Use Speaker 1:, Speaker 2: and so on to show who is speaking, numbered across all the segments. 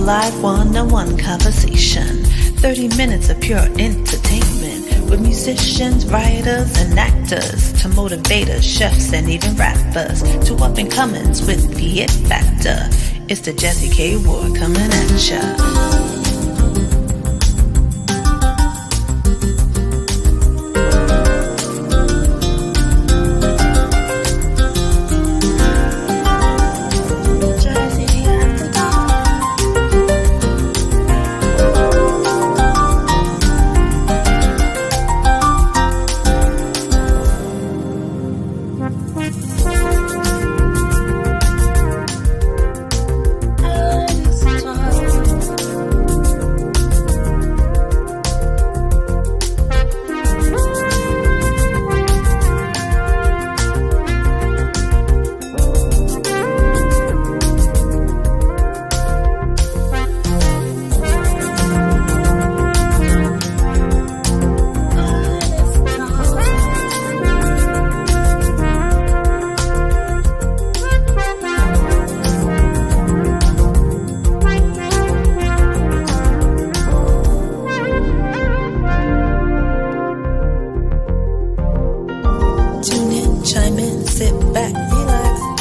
Speaker 1: live one-on-one conversation. 30 minutes of pure entertainment with musicians, writers, and actors to motivators, chefs, and even rappers to up-and-comers with the it factor. It's the Jazzie K Ward coming at ya.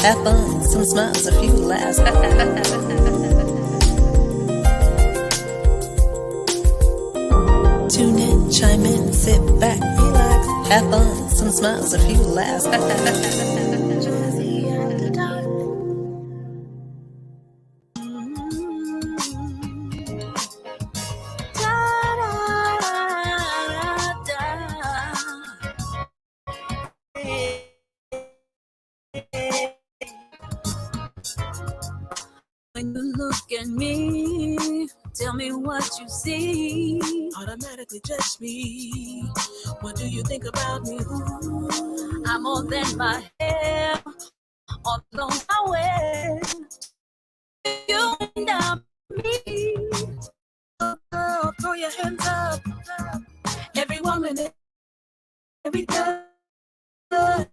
Speaker 1: Have fun, some smiles, a few laughs. Tune in, chime in, sit back, relax. Have fun, some smiles, a few laughs.
Speaker 2: When you look at me, tell me what you see.
Speaker 3: Automatically judge me. What do you think about me? Ooh.
Speaker 2: I'm more than my hair, all clothes I wear. You and I'm me.
Speaker 3: Oh, girl, throw your hands up. Every woman, every girl. Yeah.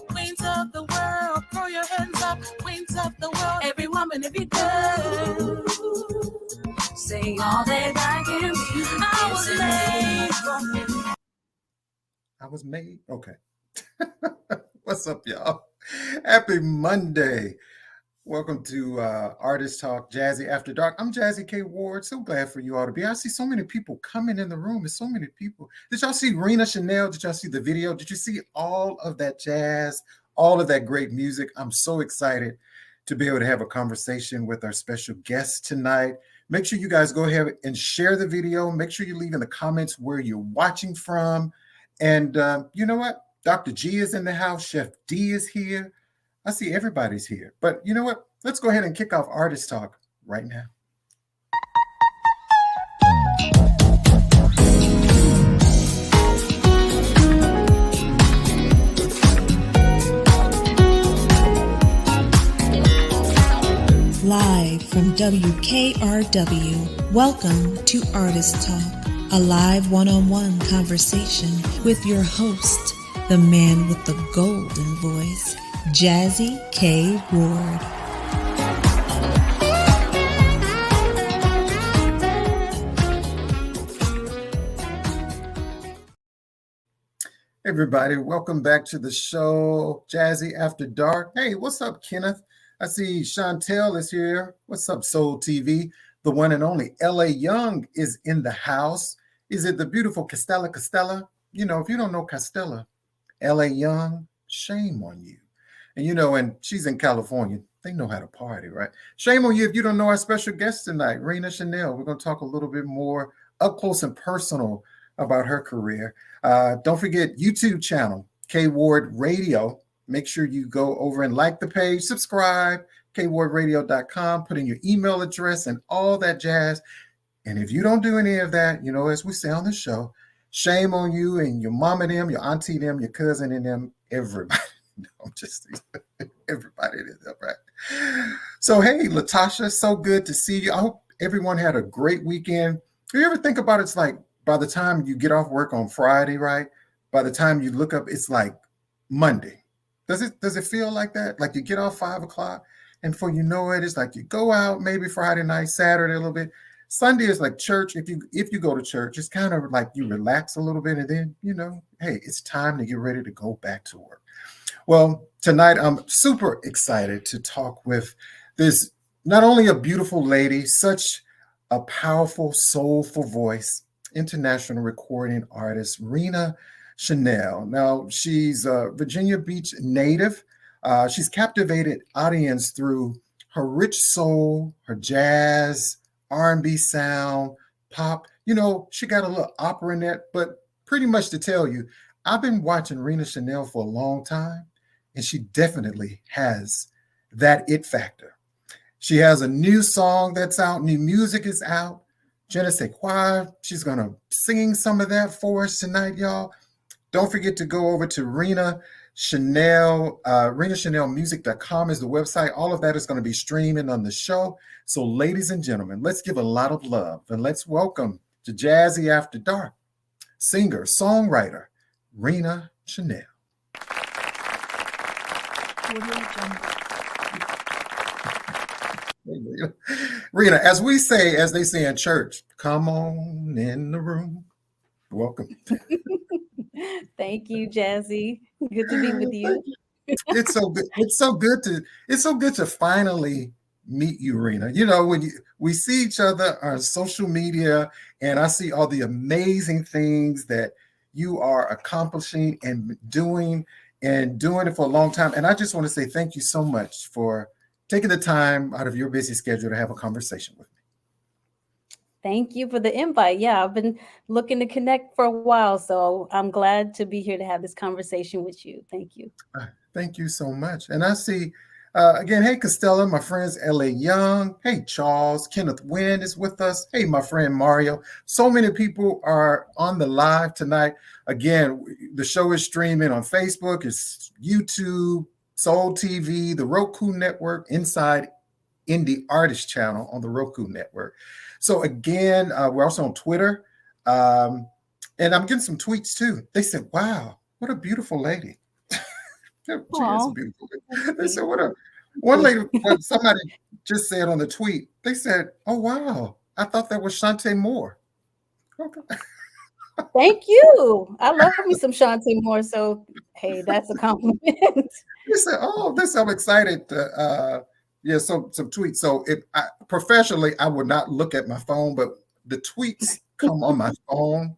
Speaker 3: Queens of the world, throw your hands up. Queens of the world, every woman, every girl.
Speaker 2: Say all that I can be.
Speaker 4: I was made. Okay. What's up, y'all? Happy Monday. Welcome to Artist Talk, Jazzie After Dark. I'm Jazzie K Ward. So glad for you all to be. I see so many people coming in the room. There's so many people. Did y'all see Rina Chanel? Did y'all see the video? Did you see all of that jazz, all of that great music? I'm so excited to be able to have a conversation with our special guest tonight. Make sure you guys go ahead and share the video. Make sure you leave in the comments where you're watching from. And you know what? Dr. G is in the house. Chef D is here. I see everybody's here. But you know what? Let's go ahead and kick off Artist Talk right now.
Speaker 1: Live from WKRW, welcome to Artist Talk, a live one-on-one conversation with your host, the man with the golden voice, Jazzie K Ward.
Speaker 4: Everybody, welcome back to the show, Jazzie After Dark. Hey, what's up, Kenneth? I see Chantel is here. What's up, Soul TV? The one and only L.A. Young is in the house. Is it the beautiful Costella? You know, if you don't know Costella, L.A. Young, shame on you. And you know, and she's in California. They know how to party, right? Shame on you if you don't know our special guest tonight, Rina Chanel. We're going to talk a little bit more up close and personal about her career. Don't forget YouTube channel, K Ward Radio. Make sure you go over and like the page, subscribe, kwardradio.com, put in your email address and all that jazz. And if you don't do any of that, you know, as we say on the show, shame on you and your mom and them, your auntie them, your cousin and them, everybody. No, I'm just everybody is up, right? So, hey, Latasha, so good to see you. I hope everyone had a great weekend. Do you ever think about it's like by the time you get off work on Friday, right? By the time you look up, it's like Monday. Does it feel like that? Like you get off 5 o'clock And for you know it, it's like you go out maybe Friday night, Saturday a little bit. Sunday is like church. If you go to church, it's kind of like you relax a little bit, and then hey, it's time to get ready to go back to work. Well, tonight I'm super excited to talk with this not only a beautiful lady, such a powerful, soulful voice, international recording artist, Rina Chanel. Now, she's a Virginia Beach native. She's captivated audience through her rich soul, her jazz, R&B sound, pop. She got a little opera in that, but pretty much to tell you, I've been watching Rina Chanel for a long time, and she definitely has that it factor. She has a new song that's out, new music is out. Je ne sais quoi. She's going to sing some of that for us tonight, y'all. Don't forget to go over to Rina Chanel, RinaChanelMusic.com is the website. All of that is going to be streaming on the show. So, ladies and gentlemen, let's give a lot of love and let's welcome to JAZZIE After Dark, singer, songwriter, Rina Chanel. Rina, as they say in church, come on in the room. Welcome.
Speaker 2: Thank you, Jazzy. Good to be with you.
Speaker 4: It's so good. It's so good to finally meet you, Rina. When we see each other on social media, and I see all the amazing things that you are accomplishing and doing it for a long time. And I just want to say thank you so much for taking the time out of your busy schedule to have a conversation with me.
Speaker 2: Thank you for the invite. Yeah, I've been looking to connect for a while, so I'm glad to be here to have this conversation with you. Thank you.
Speaker 4: Thank you so much. And I see, again, hey, Costello, my friends, L.A. Young. Hey, Charles. Kenneth Wynn is with us. Hey, my friend Mario. So many people are on the live tonight. Again, the show is streaming on Facebook. It's YouTube, Soul TV, the Roku Network, Inside Indie Artist channel on the Roku Network. So again, we're also on Twitter. And I'm getting some tweets too. They said, wow, what a beautiful lady. She is a beautiful lady. They said, one lady, somebody just said on the tweet, they said, oh, wow, I thought that was Shantae Moore. Okay.
Speaker 2: Thank you. I love me some Shantae Moore. So, hey, that's a compliment.
Speaker 4: They said, oh, I'm excited to, some tweets. So professionally, I would not look at my phone, but the tweets come on my phone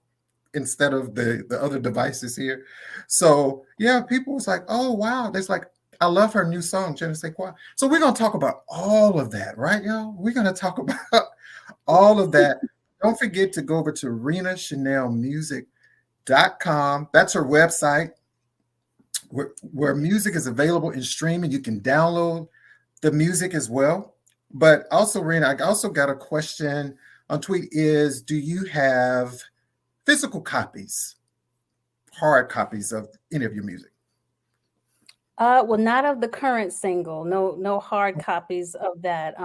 Speaker 4: instead of the other devices here. So yeah, people was like, oh wow, there's like, I love her new song, Je ne sais quoi. So we're gonna talk about all of that, right, y'all? We're gonna talk about all of that. Don't forget to go over to RinaChanelMusic.com. That's her website where music is available in streaming. You can download the music as well. But also, Rina, I also got a question on tweet is, do you have physical copies, hard copies of any of your music?
Speaker 2: Well, not of the current single. No hard copies of that.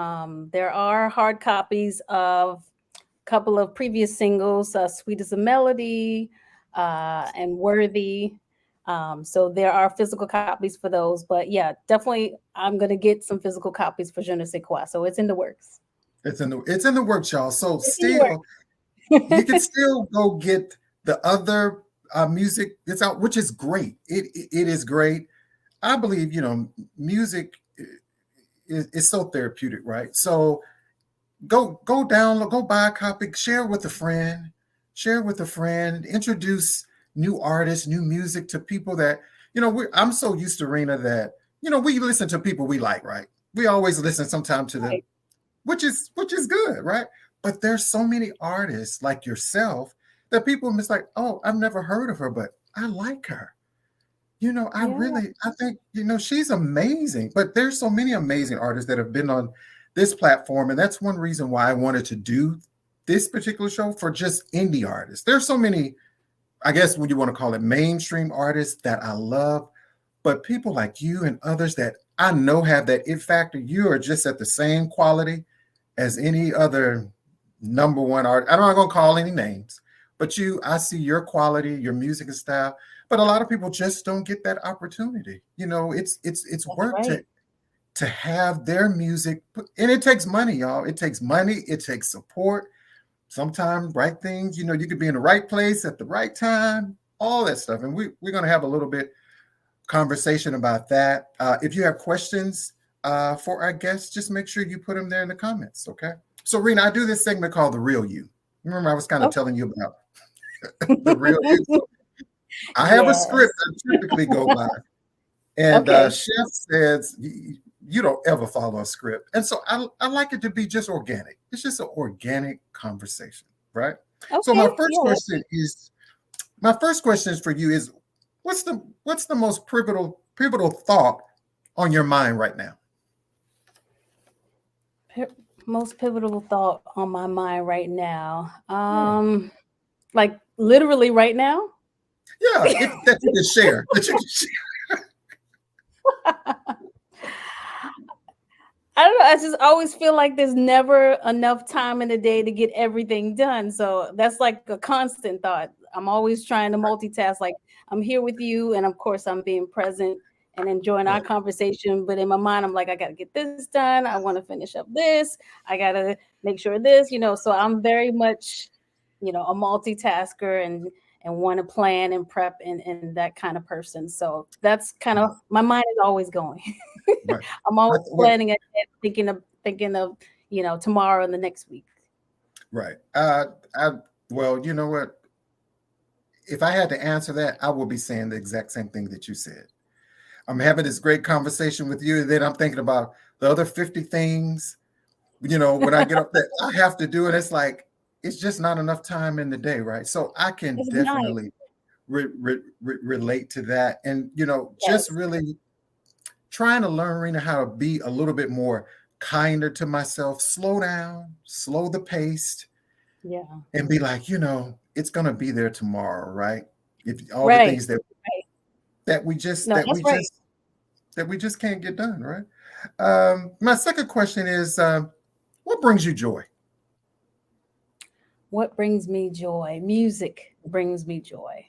Speaker 2: There are hard copies of a couple of previous singles, Sweet as a Melody and Worthy. So there are physical copies for those. But yeah, definitely I'm going to get some physical copies for Je ne sais quoi. So it's in the works.
Speaker 4: It's in the works, y'all. So still, you can still go get the other music that's out, which is great. It is great. I believe, music is so therapeutic, right? So go download, go buy a copy, share with a friend, introduce new artists, new music to people that, I'm so used to, Rina, that, we listen to people we like, right? We always listen sometime to them, which is good, right? But there's so many artists like yourself that people are just like, oh, I've never heard of her, but I like her. I think, she's amazing. But there's so many amazing artists that have been on this platform. And that's one reason why I wanted to do this particular show for just indie artists. There's so many, I guess what you want to call it, mainstream artists that I love. But people like you and others that I know have that it factor, you are just at the same quality as any other number one artist. I'm not going to call any names, but I see your quality, your music and style. But a lot of people just don't get that opportunity. It's work to have their music, and it takes money, y'all. It takes money, it takes support. Sometimes right things, you know, you could be in the right place at the right time, all that stuff. And we're going to have a little bit conversation about that. If you have questions for our guests, just make sure you put them there in the comments, okay? So, Rena, I do this segment called The Real You. Remember, I was kind of telling you about the real you. So I have a script I typically go by. And Chef says, you don't ever follow a script. And so I like it to be just organic. It's just an organic conversation, right?
Speaker 2: Okay.
Speaker 4: So my first question is for you is, what's the most pivotal thought on your mind right now?
Speaker 2: Most pivotal thought on my mind right now. Like literally right now?
Speaker 4: Yeah, that you can share.
Speaker 2: I don't know. I just always feel like there's never enough time in the day to get everything done. So that's like a constant thought. I'm always trying to multitask. Like I'm here with you, and of course I'm being present and enjoying our conversation. But in my mind, I'm like, I got to get this done. I want to finish up this. I got to make sure this, so I'm very much, a multitasker and want to plan and prep and that kind of person. So that's kind of, my mind is always going.
Speaker 4: Right.
Speaker 2: I'm always planning ahead, thinking of, tomorrow and the next week.
Speaker 4: Right. Well, you know what? If I had to answer that, I will be saying the exact same thing that you said. I'm having this great conversation with you, and then I'm thinking about the other 50 things, when I get up there, I have to do it. It's like, it's just not enough time in the day, right? So I can definitely relate to that. And, just really trying to learn, Rena, how to be a little bit more kinder to myself, slow down, slow the pace, and be like, it's going to be there tomorrow, right? If all the things that we just can't get done, right? My second question is, what brings you joy?
Speaker 2: What brings me joy? Music brings me joy.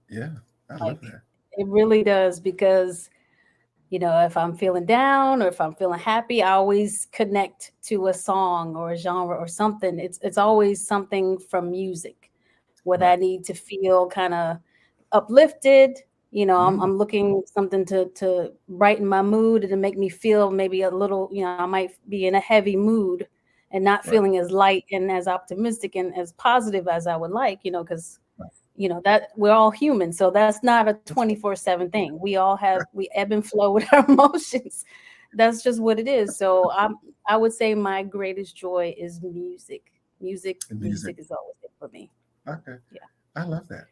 Speaker 4: Yeah, I love that.
Speaker 2: It really does, because if I'm feeling down or if I'm feeling happy, I always connect to a song or a genre or something. It's always something from music, whether I need to feel kind of uplifted. I'm looking something to brighten my mood and to make me feel maybe a little, I might be in a heavy mood and not feeling as light and as optimistic and as positive as I would like, because that we're all human. So that's not a 24/7 thing. We all we ebb and flow with our emotions. That's just what it is. So I would say my greatest joy is music. Music is always it for me.
Speaker 4: Okay. Yeah. I love that.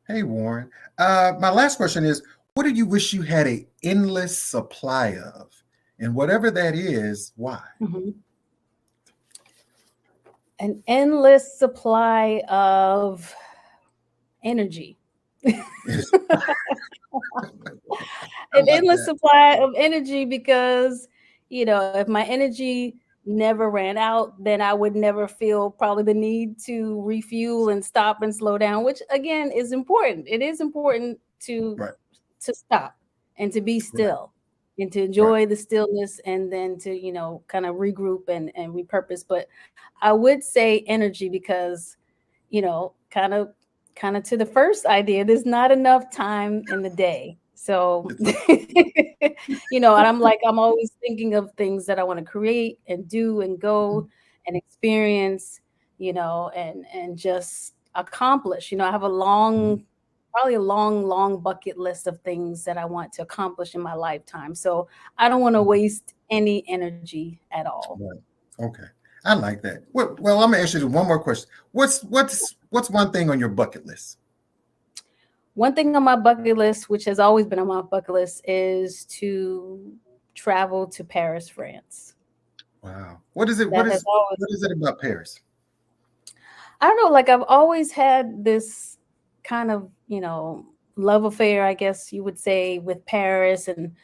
Speaker 4: Hey, Warren. My last question is, what do you wish you had an endless supply of? And whatever that is, why?
Speaker 2: Mm-hmm. An endless supply of energy. An endless supply of energy, because if my energy never ran out, then I would never feel probably the need to refuel and stop and slow down, which again is important. It is important to stop and to be still and to enjoy the stillness, and then to kind of regroup and repurpose. But I would say energy, because kind of to the first idea, there's not enough time in the day. So and I'm always thinking of things that I want to create and do and go and experience, and just accomplish. I have probably a long bucket list of things that I want to accomplish in my lifetime. So I don't want to waste any energy at all.
Speaker 4: Right. Okay. I like that. Well, I'm gonna ask you one more question. What's one thing on your bucket list?
Speaker 2: One thing on my bucket list, which has always been on my bucket list, is to travel to Paris, France.
Speaker 4: Wow. What is it? What is it about Paris?
Speaker 2: I don't know. Like, I've always had this kind of, love affair, I guess you would say, with Paris and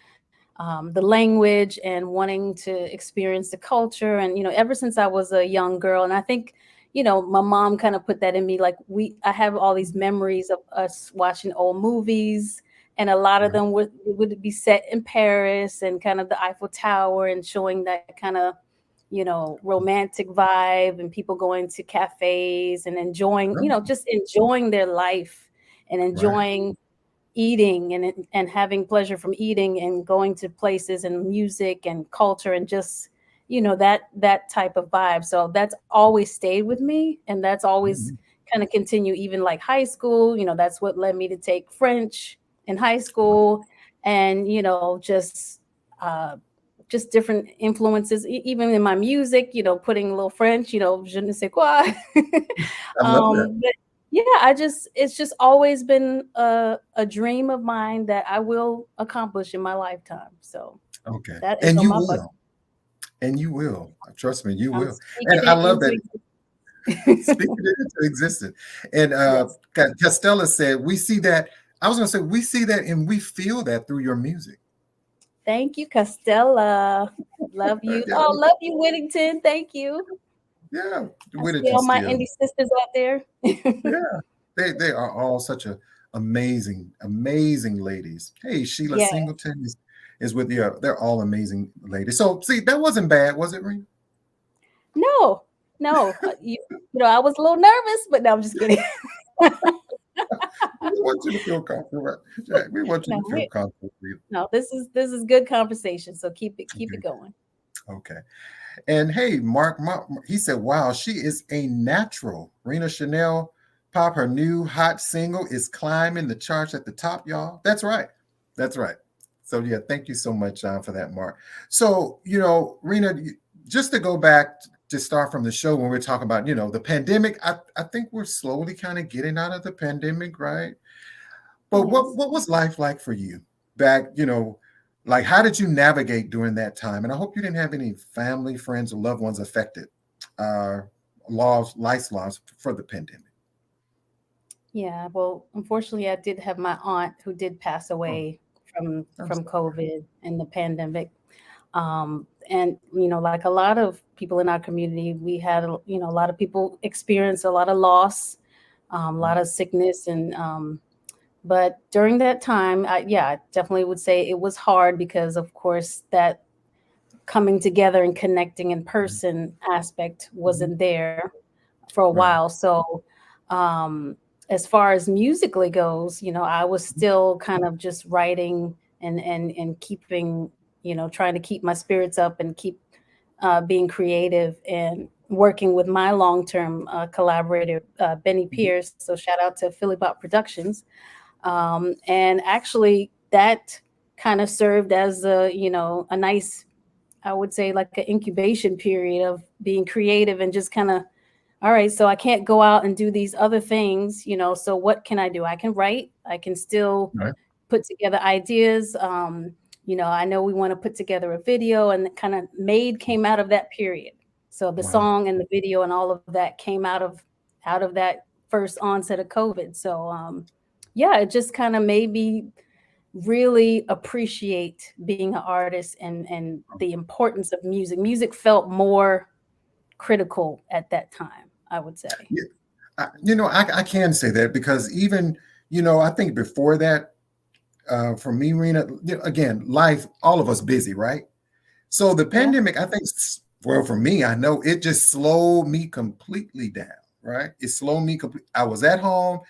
Speaker 2: the language and wanting to experience the culture. And, ever since I was a young girl, and I think, my mom kind of put that in me. Like I have all these memories of us watching old movies and a lot of
Speaker 4: Right.
Speaker 2: them would be set in Paris and kind of the Eiffel Tower and showing that kind of, you know, romantic vibe and people going to cafes and enjoying, you
Speaker 4: Right.
Speaker 2: know, just enjoying their life and
Speaker 4: Right.
Speaker 2: enjoying eating and having pleasure from eating and going to places and music and culture and just, you know, that type of vibe. So that's always stayed with me, and that's always
Speaker 4: Mhm.
Speaker 2: kind of continue even like high school. You know, that's what led me to take French in high
Speaker 4: Right.
Speaker 2: school, and you know, just different influences, even in my music, you know, putting a little French, you know, je ne sais quoi.
Speaker 4: I love that.
Speaker 2: But yeah, it's just always been a dream of mine that I will accomplish in my lifetime. So
Speaker 4: Okay.
Speaker 2: that is
Speaker 4: And
Speaker 2: on
Speaker 4: you
Speaker 2: my bucket.
Speaker 4: will. And you will. Trust me, you
Speaker 2: I'm
Speaker 4: will.
Speaker 2: speaking
Speaker 4: And I
Speaker 2: it
Speaker 4: love
Speaker 2: into
Speaker 4: that.
Speaker 2: existence.
Speaker 4: Speaking it into existence. And
Speaker 2: Yes.
Speaker 4: Castella said, we see that. I was going to say, we see that and we feel that through your music.
Speaker 2: Thank you, Costella. Love you.
Speaker 4: Yeah,
Speaker 2: Oh, love you, Whittington. Thank you.
Speaker 4: yeah.
Speaker 2: I see
Speaker 4: Whittington
Speaker 2: all my
Speaker 4: still.
Speaker 2: indie sisters out there.
Speaker 4: Yeah. They are all such a amazing, amazing ladies. Hey, Sheila
Speaker 2: Yeah.
Speaker 4: Singleton is with you. They're all amazing ladies. So see, that wasn't bad, was it, Rena?
Speaker 2: No, no. You know, I was a little nervous, but no, I'm just kidding.
Speaker 4: We want you to feel comfortable. Right? Jack, we want you
Speaker 2: No,
Speaker 4: to feel comfortable. Rena.
Speaker 2: no, this is good conversation. So keep it
Speaker 4: Okay.
Speaker 2: going.
Speaker 4: Okay. And hey, Mark, he said, wow, she is a natural. Rena Chanel Pop, her new hot single is climbing the charts at the top, y'all. That's right. That's right. So, yeah, thank you so much, for that, Mark. So, you know, Rena, just to go back to start from the show when we're talking about, you know, the pandemic, I think we're slowly kind of getting out of the pandemic, right? But
Speaker 2: Yes.
Speaker 4: what was life like for you back, you know, like how did you navigate during that time? And I hope you didn't have any family, friends, or loved ones affected, uh, life loss for the pandemic.
Speaker 2: Yeah. Well, unfortunately, I did have my aunt who did pass
Speaker 4: Oh,
Speaker 2: away
Speaker 4: I'm
Speaker 2: from
Speaker 4: sorry.
Speaker 2: COVID and the pandemic. And you know, like a lot of people in our community, we had you know a lot of people experience a lot of loss, a lot
Speaker 4: Right.
Speaker 2: of sickness, and but during that time, yeah, I definitely would say it was hard because, of course, that coming together and connecting in person aspect
Speaker 4: Mhm.
Speaker 2: wasn't there for a
Speaker 4: Right.
Speaker 2: while. So, um, as far as musically goes, you know, I was still kind of just writing and keeping, you know, trying to keep my spirits up and keep being creative and working with my long-term collaborator, Benny
Speaker 4: Mhm.
Speaker 2: Pierce. So shout out to Philly Bop Productions. And actually, that kind of served as a, you know, a nice, I would say, like an incubation period of being creative and just kind of, all right, so I can't go out and do these other things, you know, so what can I do? I can write, I can still
Speaker 4: Right.
Speaker 2: put together ideas. You know, I know we want to put together a video, and kind of Made came out of that period. So the
Speaker 4: Wow.
Speaker 2: song and the video and all of that came out of that first onset of COVID. So yeah, it just kind of made me really appreciate being an artist and the importance of music. Music felt more critical at that time, I would say.
Speaker 4: Yeah. You know, I can say that because even, you know, I think before that, for me, Rena, you know, again, life, all of us busy, right? So the
Speaker 2: Yeah.
Speaker 4: pandemic, I think, well, for me, I know it just slowed me completely down, right? It slowed me completely. I was at home,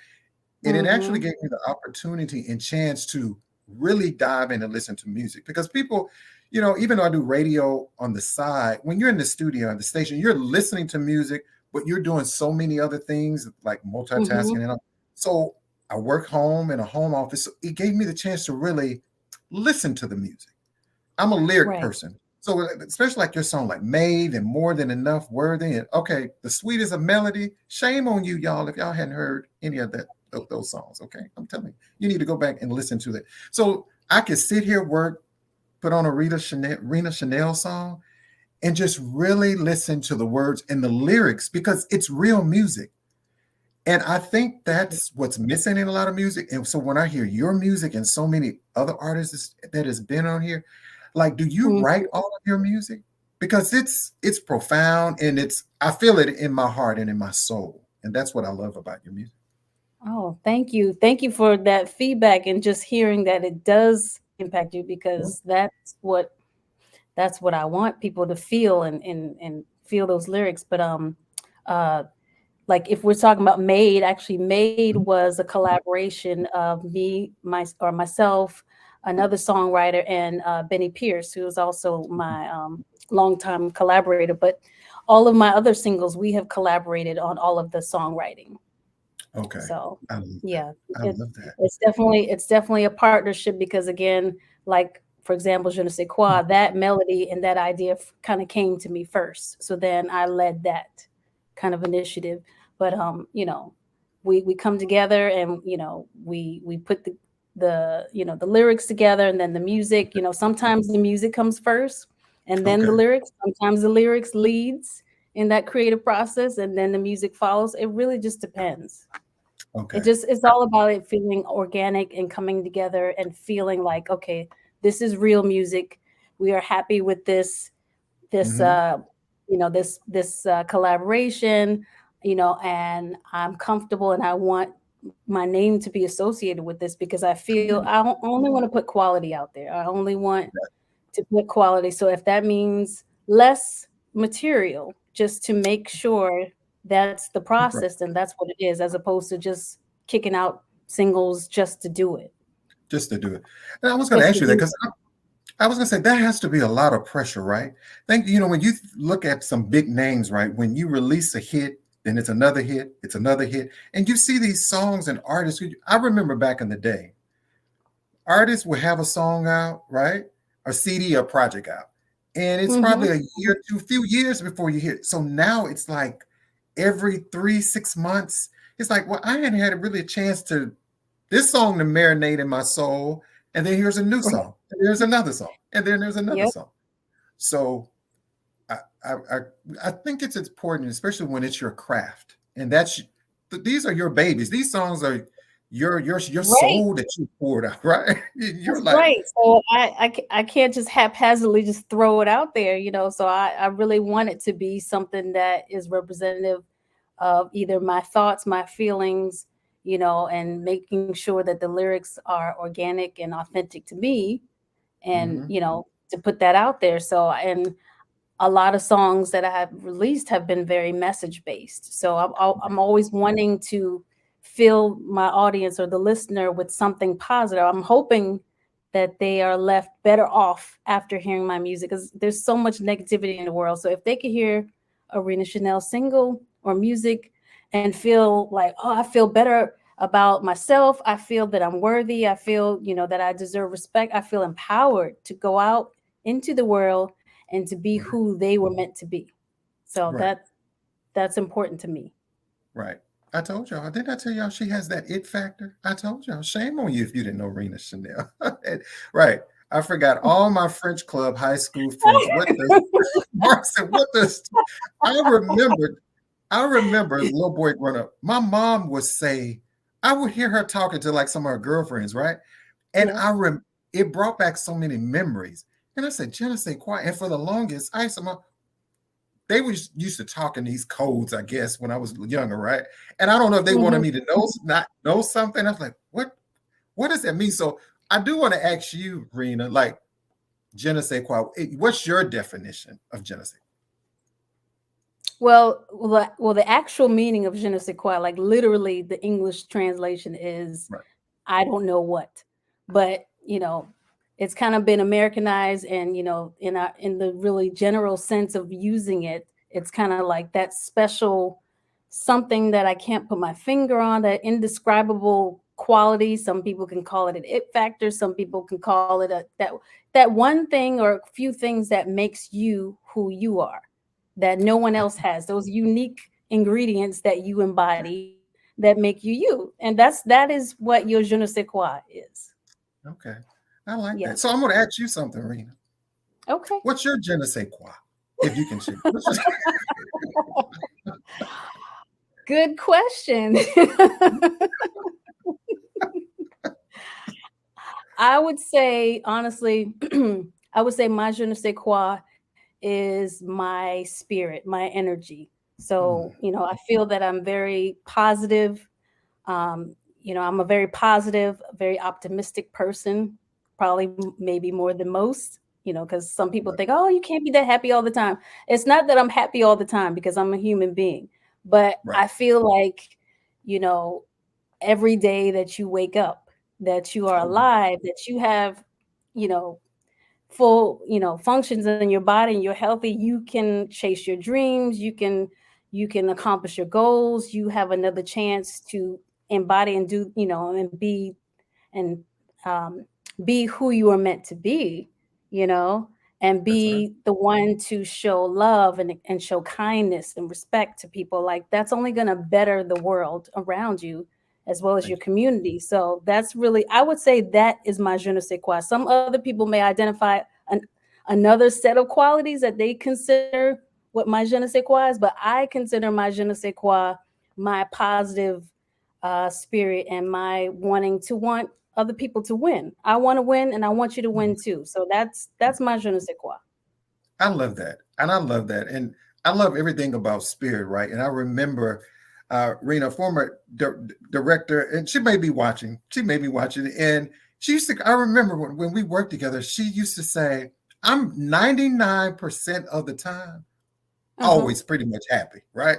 Speaker 4: and it actually
Speaker 2: Hmm.
Speaker 4: gave me the opportunity and chance to really dive in and listen to music because people, you know, even though I do radio on the side, when you're in the studio and the station, you're listening to music, but you're doing so many other things like multitasking
Speaker 2: Hmm.
Speaker 4: and all. So I work home in a home office. So it gave me the chance to really listen to the music. I'm a lyric
Speaker 2: Right.
Speaker 4: person. So especially like your song, like Made and More Than Enough, Worthy, and okay, the sweetest of melody. Shame on you, y'all, if y'all hadn't heard any of that those songs. Okay, I'm telling you, you need to go back and listen to that. So I could sit here, work, put on a Rena Chanel song, and just really listen to the words and the lyrics because it's real music. And I think that's what's missing in a lot of music. And so when I hear your music and so many other artists that has been on here, like, do you write
Speaker 2: Mhm.
Speaker 4: all of your music? Because it's profound and it's I feel it in my heart and in my soul. And that's what I love about your music.
Speaker 2: Oh, thank you. Thank you for that feedback and just hearing that it does impact you, because that's what I want people to feel, and feel those lyrics. But uh like if we're talking about Made, actually Made
Speaker 4: Mhm.
Speaker 2: was a collaboration of myself, another songwriter, and Benny Pierce, who is also my longtime collaborator. But all of my other singles, we have collaborated on all of the songwriting.
Speaker 4: Okay.
Speaker 2: So
Speaker 4: I love that.
Speaker 2: yeah,
Speaker 4: I
Speaker 2: it,
Speaker 4: love that.
Speaker 2: it's definitely a partnership, because again, like for example, Je ne sais quoi, that melody and that idea kind of came to me first. So then I led that kind of initiative. But we come together, and we put the lyrics together, and then the music. Sometimes the music comes first, and then the
Speaker 4: Okay.
Speaker 2: lyrics. Sometimes the lyrics leads in that creative process, and then the music follows. It really just depends.
Speaker 4: Okay.
Speaker 2: It's all about it feeling organic and coming together and feeling like, okay, this is real music. We are happy with this
Speaker 4: Hmm.
Speaker 2: uh this collaboration, and I'm comfortable, and I want my name to be associated with this, because I feel only want to put quality out there. I only want to put quality. So if that means less material, just to make sure that's the
Speaker 4: Right.
Speaker 2: process, then that's what it is, as opposed to just kicking out singles just to do it,
Speaker 4: Just to do it. And I was going to
Speaker 2: just
Speaker 4: ask
Speaker 2: to
Speaker 4: you that
Speaker 2: do
Speaker 4: because I was going to say that has to be a lot of pressure, right? When you look at some big names, right? When you release a hit, then it's another hit, and you see these songs and artists. I remember back in the day, artists would have a song out, right? A CD or project out. And
Speaker 2: it.
Speaker 4: it's probably
Speaker 2: Hmm.
Speaker 4: a year, few years before you hear it. So now it's like every 3, 6 months. It's like, well, I hadn't had really a chance to this song to marinate in my soul. And then here's a new song. And there's another song. And then there's another
Speaker 2: Yep.
Speaker 4: song. So I I I I think it's important, especially when it's your craft. And these are your babies. These songs are your
Speaker 2: Right.
Speaker 4: soul that you poured out, right? You're
Speaker 2: That's
Speaker 4: like,
Speaker 2: right. So I can't just haphazardly just throw it out there, So I really want it to be something that is representative of either my thoughts, my feelings, and making sure that the lyrics are organic and authentic to me, and
Speaker 4: mhm,
Speaker 2: to put that out there. So, and a lot of songs that I have released have been very message based. So I'm always wanting to fill my audience or the listener with something positive. I'm hoping that they are left better off after hearing my music, because there's so much negativity in the world. So if they could hear a Rena Chanel single or music and feel like, oh, I feel better about myself. I feel that I'm worthy. I feel, that I deserve respect. I feel empowered to go out into the world and to be
Speaker 4: mhm,
Speaker 2: who they were meant to be. So
Speaker 4: right,
Speaker 2: that's important to me.
Speaker 4: right. I told y'all, didn't I tell y'all she has that it factor? I told y'all, shame on you if you didn't know Rena Chanel. Right. I forgot all my French club high school friends. What does Mark said, what does I remembered I remember as a little boy growing up, my mom would say, I would hear her talking to like some of her girlfriends, right? And
Speaker 2: Yeah.
Speaker 4: it brought back so many memories. And I said, Jenna, say quiet. And for the longest, they was used to talking these codes, I guess, when I was younger, right? And I don't know if they wanted
Speaker 2: Mhm.
Speaker 4: me to not know something. I was like, what does that mean? So I do want to ask you, Rena, like je ne sais quoi, what's your definition of je ne sais?
Speaker 2: Well, the actual meaning of je ne sais quoi, like literally the English translation is
Speaker 4: Right.
Speaker 2: I don't know what. But, it's kind of been Americanized, and, in the really general sense of using it, it's kind of like that special something that I can't put my finger on, that indescribable quality. Some people can call it an it factor, some people can call it that one thing or a few things that makes you who you are, that no one else has. Those unique ingredients that you embody that make you you. And that is what your je ne sais quoi is.
Speaker 4: Okay. I like
Speaker 2: Yeah.
Speaker 4: that. So I'm going to ask you something, Rena.
Speaker 2: Okay.
Speaker 4: What's your je ne sais quoi? If you can share.
Speaker 2: Good question. I would say, honestly, I would say my je ne sais quoi is my spirit, my energy.
Speaker 4: Mm,
Speaker 2: So, I feel that I'm very positive. I'm a very positive, very optimistic person, probably maybe more than most, because some people
Speaker 4: Right.
Speaker 2: think, oh, you can't be that happy all the time. It's not that I'm happy all the time because I'm a human being, but
Speaker 4: Right.
Speaker 2: I feel like, you know, every day that you wake up, that you are
Speaker 4: Oh,
Speaker 2: alive, that you have, you know, full, functions in your body and you're healthy, you can chase your dreams, you can accomplish your goals, you have another chance to embody and do, and and um, be who you are meant to be, you know, and
Speaker 4: that's right.
Speaker 2: be the one to show love and show kindness and respect to people. Like that's only going to better the world around you as well as your
Speaker 4: Thank you.
Speaker 2: community. So that's really, I would say that is my je ne sais quoi. Some other people may identify another set of qualities that they consider what my je ne sais quoi is, but I consider my je ne sais quoi my positive spirit and my wanting to want other people to win. I want to win and I want you to win too. So that's my je ne sais quoi.
Speaker 4: I love that. And I love that. And I love everything about spirit, right? And I remember Rena, former director, and she may be watching. She may be watching. And she used to, I remember when we worked together, she used to say, I'm 99% of the time
Speaker 2: Uh-huh.
Speaker 4: always pretty much happy, right?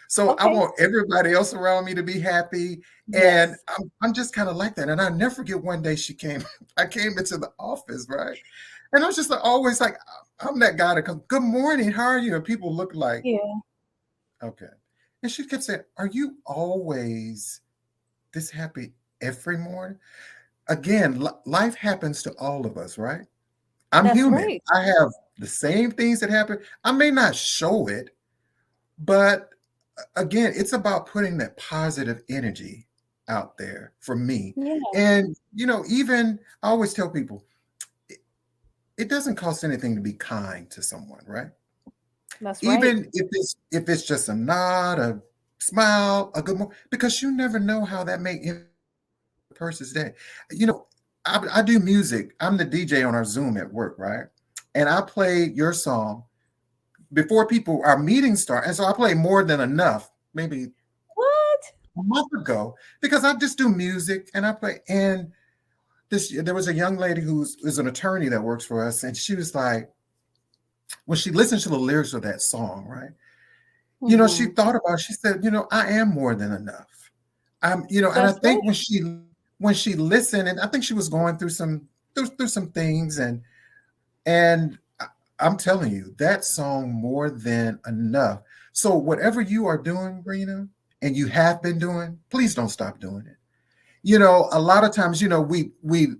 Speaker 4: So I
Speaker 2: Okay.
Speaker 4: want everybody else around me to be happy. And
Speaker 2: Yes.
Speaker 4: I'm just kind of like that. And I never forget one day she came, I came into the office, right? And I was just like, always like, I'm that guy that comes, good morning, how are you? And people look like,
Speaker 2: Yeah.
Speaker 4: okay. And she kept saying, are you always this happy every morning? Again, life happens to all of us, right? I'm
Speaker 2: That's
Speaker 4: human.
Speaker 2: right.
Speaker 4: I have the same things that happen. I may not show it, but again, it's about putting that positive energy out there for me.
Speaker 2: Yeah.
Speaker 4: And, even I always tell people, it, it doesn't cost anything to be kind to someone, right?
Speaker 2: That's right.
Speaker 4: Even if it's just a nod, a smile, a good morning, because you never know how that may impact a person's day. You know, I do music. I'm the DJ on our Zoom at work, right? And I play your song before our meetings start. And so I play more than enough, maybe
Speaker 2: What?
Speaker 4: a month ago, because I just do music and I play. And there was a young lady who's an attorney that works for us, and she was like, when she listened to the lyrics of that song, right? She
Speaker 2: Hmm.
Speaker 4: thought about it, she said, I am more than enough. And I
Speaker 2: That's
Speaker 4: think
Speaker 2: right.
Speaker 4: when she listened, and I think she was going through some things, and I'm telling you, that song more than enough. So whatever you are doing, Rena, and you have been doing, please don't stop doing it. A lot of times, we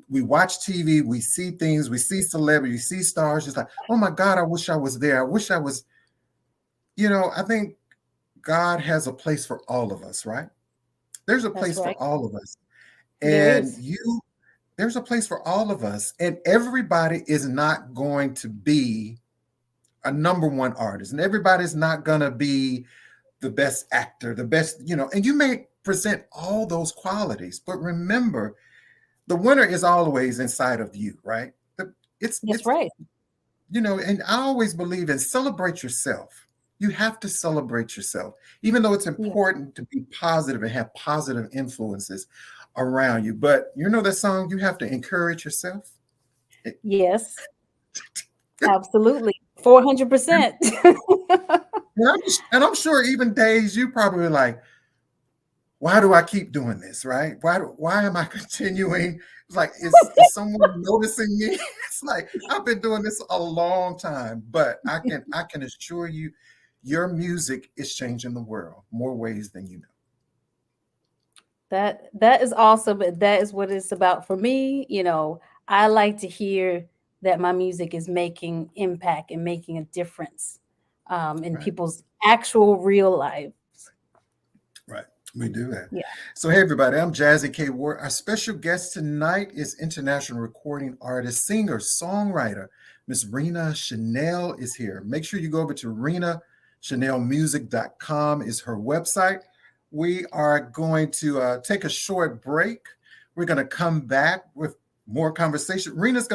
Speaker 4: watch TV, we see things, we see celebrities, see stars, just like, oh my God, I wish I was there. I wish I was, I think God has a place for all of us, right? There's a
Speaker 2: That's
Speaker 4: place for
Speaker 2: right.
Speaker 4: all of us.
Speaker 2: There
Speaker 4: And
Speaker 2: is.
Speaker 4: there's a place for all of us. And everybody is not going to be a number one artist. And everybody's not going to be the best actor, the best, and you may present all those qualities. But remember, the winner is always inside of you, right?
Speaker 2: That's
Speaker 4: It's
Speaker 2: right.
Speaker 4: and I always believe in celebrate yourself. You have to celebrate yourself, even though it's
Speaker 2: Yeah.
Speaker 4: important to be positive and have positive influences around you. But that song, you have to encourage yourself. It-
Speaker 2: Yes. Absolutely. 400%.
Speaker 4: and I'm sure even days you probably like, why do I keep doing this? Right? Why am I continuing? It's like, is someone noticing me? It's like I've been doing this a long time, but I can assure you, your music is changing the world more ways than you know.
Speaker 2: That is awesome. And that is what it's about for me. I like to hear that my music is making impact and making a difference in
Speaker 4: Right.
Speaker 2: people's actual real lives.
Speaker 4: Right. We do that.
Speaker 2: Yeah.
Speaker 4: So, hey, everybody, I'm Jazzy K. Ward. Our special guest tonight is international recording artist, singer, songwriter, Miss Rina Chanel is here. Make sure you go over to RinaChanelMusic.com is her website. We are going to take a short break. We're going to come back with more conversation. Rina's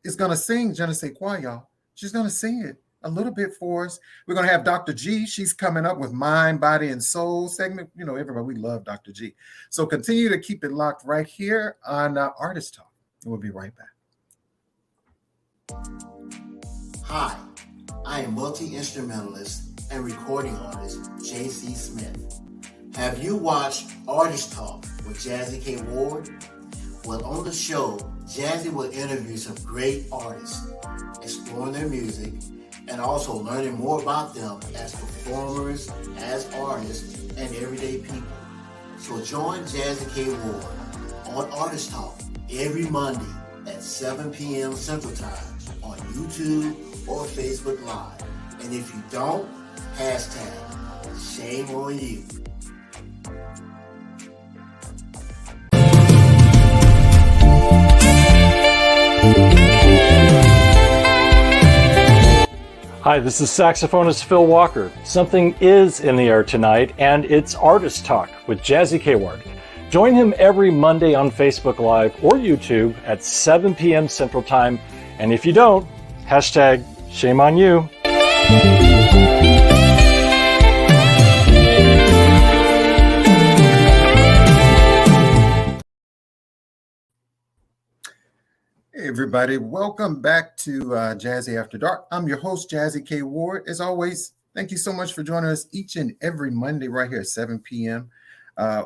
Speaker 4: is gonna sing Je ne sais quoi, y'all. She's gonna sing it. a little bit for us. We're going to have Dr. G. She's coming up with Mind, Body, and Soul segment. You know, everybody, we love Dr. G. So continue to keep it locked right here on Artist Talk. We'll be right back.
Speaker 5: Hi, I am multi-instrumentalist and recording artist JC Smith. Have you watched Artist Talk with JAZZIE K. Ward? Well, on the show, JAZZIE will interview some great artists, exploring their music, and also learning more about them as performers, as artists, and everyday people. So join JAZZIE K. Ward on Artist Talk every Monday at 7 p.m. Central Time on YouTube or Facebook Live. And if you don't, hashtag shame on you.
Speaker 6: Hi, this is saxophonist Phil Walker. Something is in the air tonight, and it's Artist Talk with JAZZIE K. Ward. Join him every Monday on Facebook Live or YouTube at 7 p.m. Central Time. And if you don't, hashtag shame on you.
Speaker 4: Hey everybody, welcome back to JAZZIE After Dark. I'm your host, JAZZIE K. Ward. As always, thank you so much for joining us each and every Monday right here at 7 p.m.,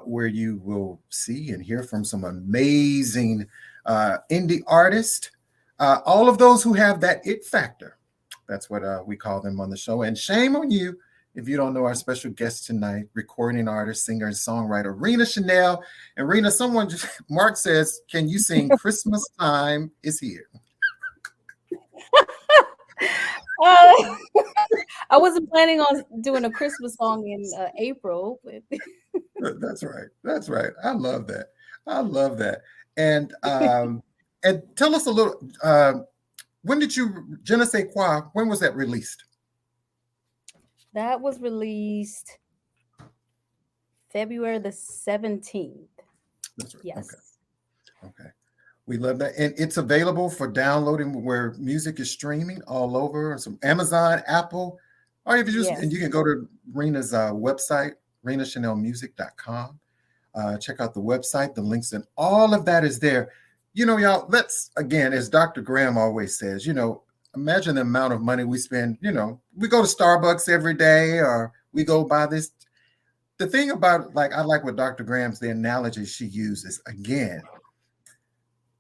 Speaker 4: where you will see and hear from some amazing indie artists, all of those who have that it factor. That's what we call them on the show. And shame on you if you don't know our special guest tonight, recording artist, singer, and songwriter, Rina Chanel. And Rina, Mark says, can you sing Christmas Time is Here?
Speaker 2: I wasn't planning on doing a Christmas song in April. But
Speaker 4: That's right. That's right. I love that. I love that. And and tell us a little, when did you, Je ne sais quoi, when was that released?
Speaker 2: that was released February the 17th.
Speaker 4: That's right.
Speaker 2: Yes.
Speaker 4: Okay. We love that. And it's available for downloading where music is streaming all over, some Amazon, Apple. Or if you just,
Speaker 2: Yes.
Speaker 4: and you can go to Rina's website, rinachanelmusic.com. Check out the website, the links, and all of that is there. You know, y'all, let's, again, as Dr. Graham always says, you know, imagine the amount of money we spend. You know, we go to Starbucks every day, or we go buy this. The thing about, like, I like what Dr. Graham's, the analogy she uses, again,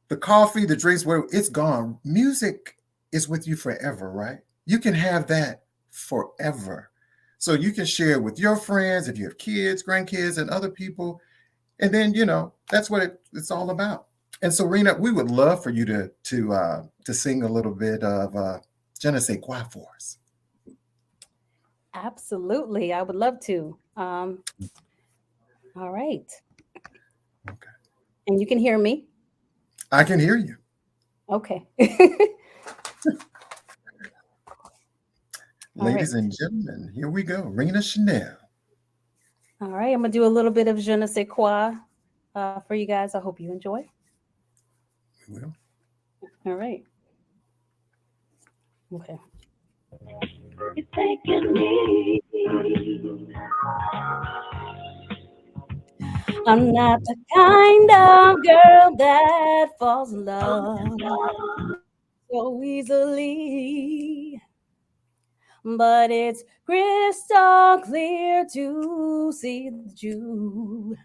Speaker 4: the coffee, the drinks, where it's gone. Music is with you forever, right? You can have that forever. So you can share with your friends, if you have kids, grandkids, and other people. And then, you know, that's what it's all about. And so, Rina, we would love for you to sing a little bit of Je ne sais quoi for us.
Speaker 2: Absolutely. I would love to. All right.
Speaker 4: Okay.
Speaker 2: And you can hear me?
Speaker 4: I can hear you.
Speaker 2: Okay.
Speaker 4: Ladies and gentlemen, here we go. Rina Chanel.
Speaker 2: All right. I'm going to do a little bit of Je ne sais quoi for you guys. I hope you enjoy.
Speaker 4: We will.
Speaker 2: All right. Okay.
Speaker 7: You're taking me.
Speaker 2: I'm not the kind of girl that falls in love so easily, but it's crystal clear to see that you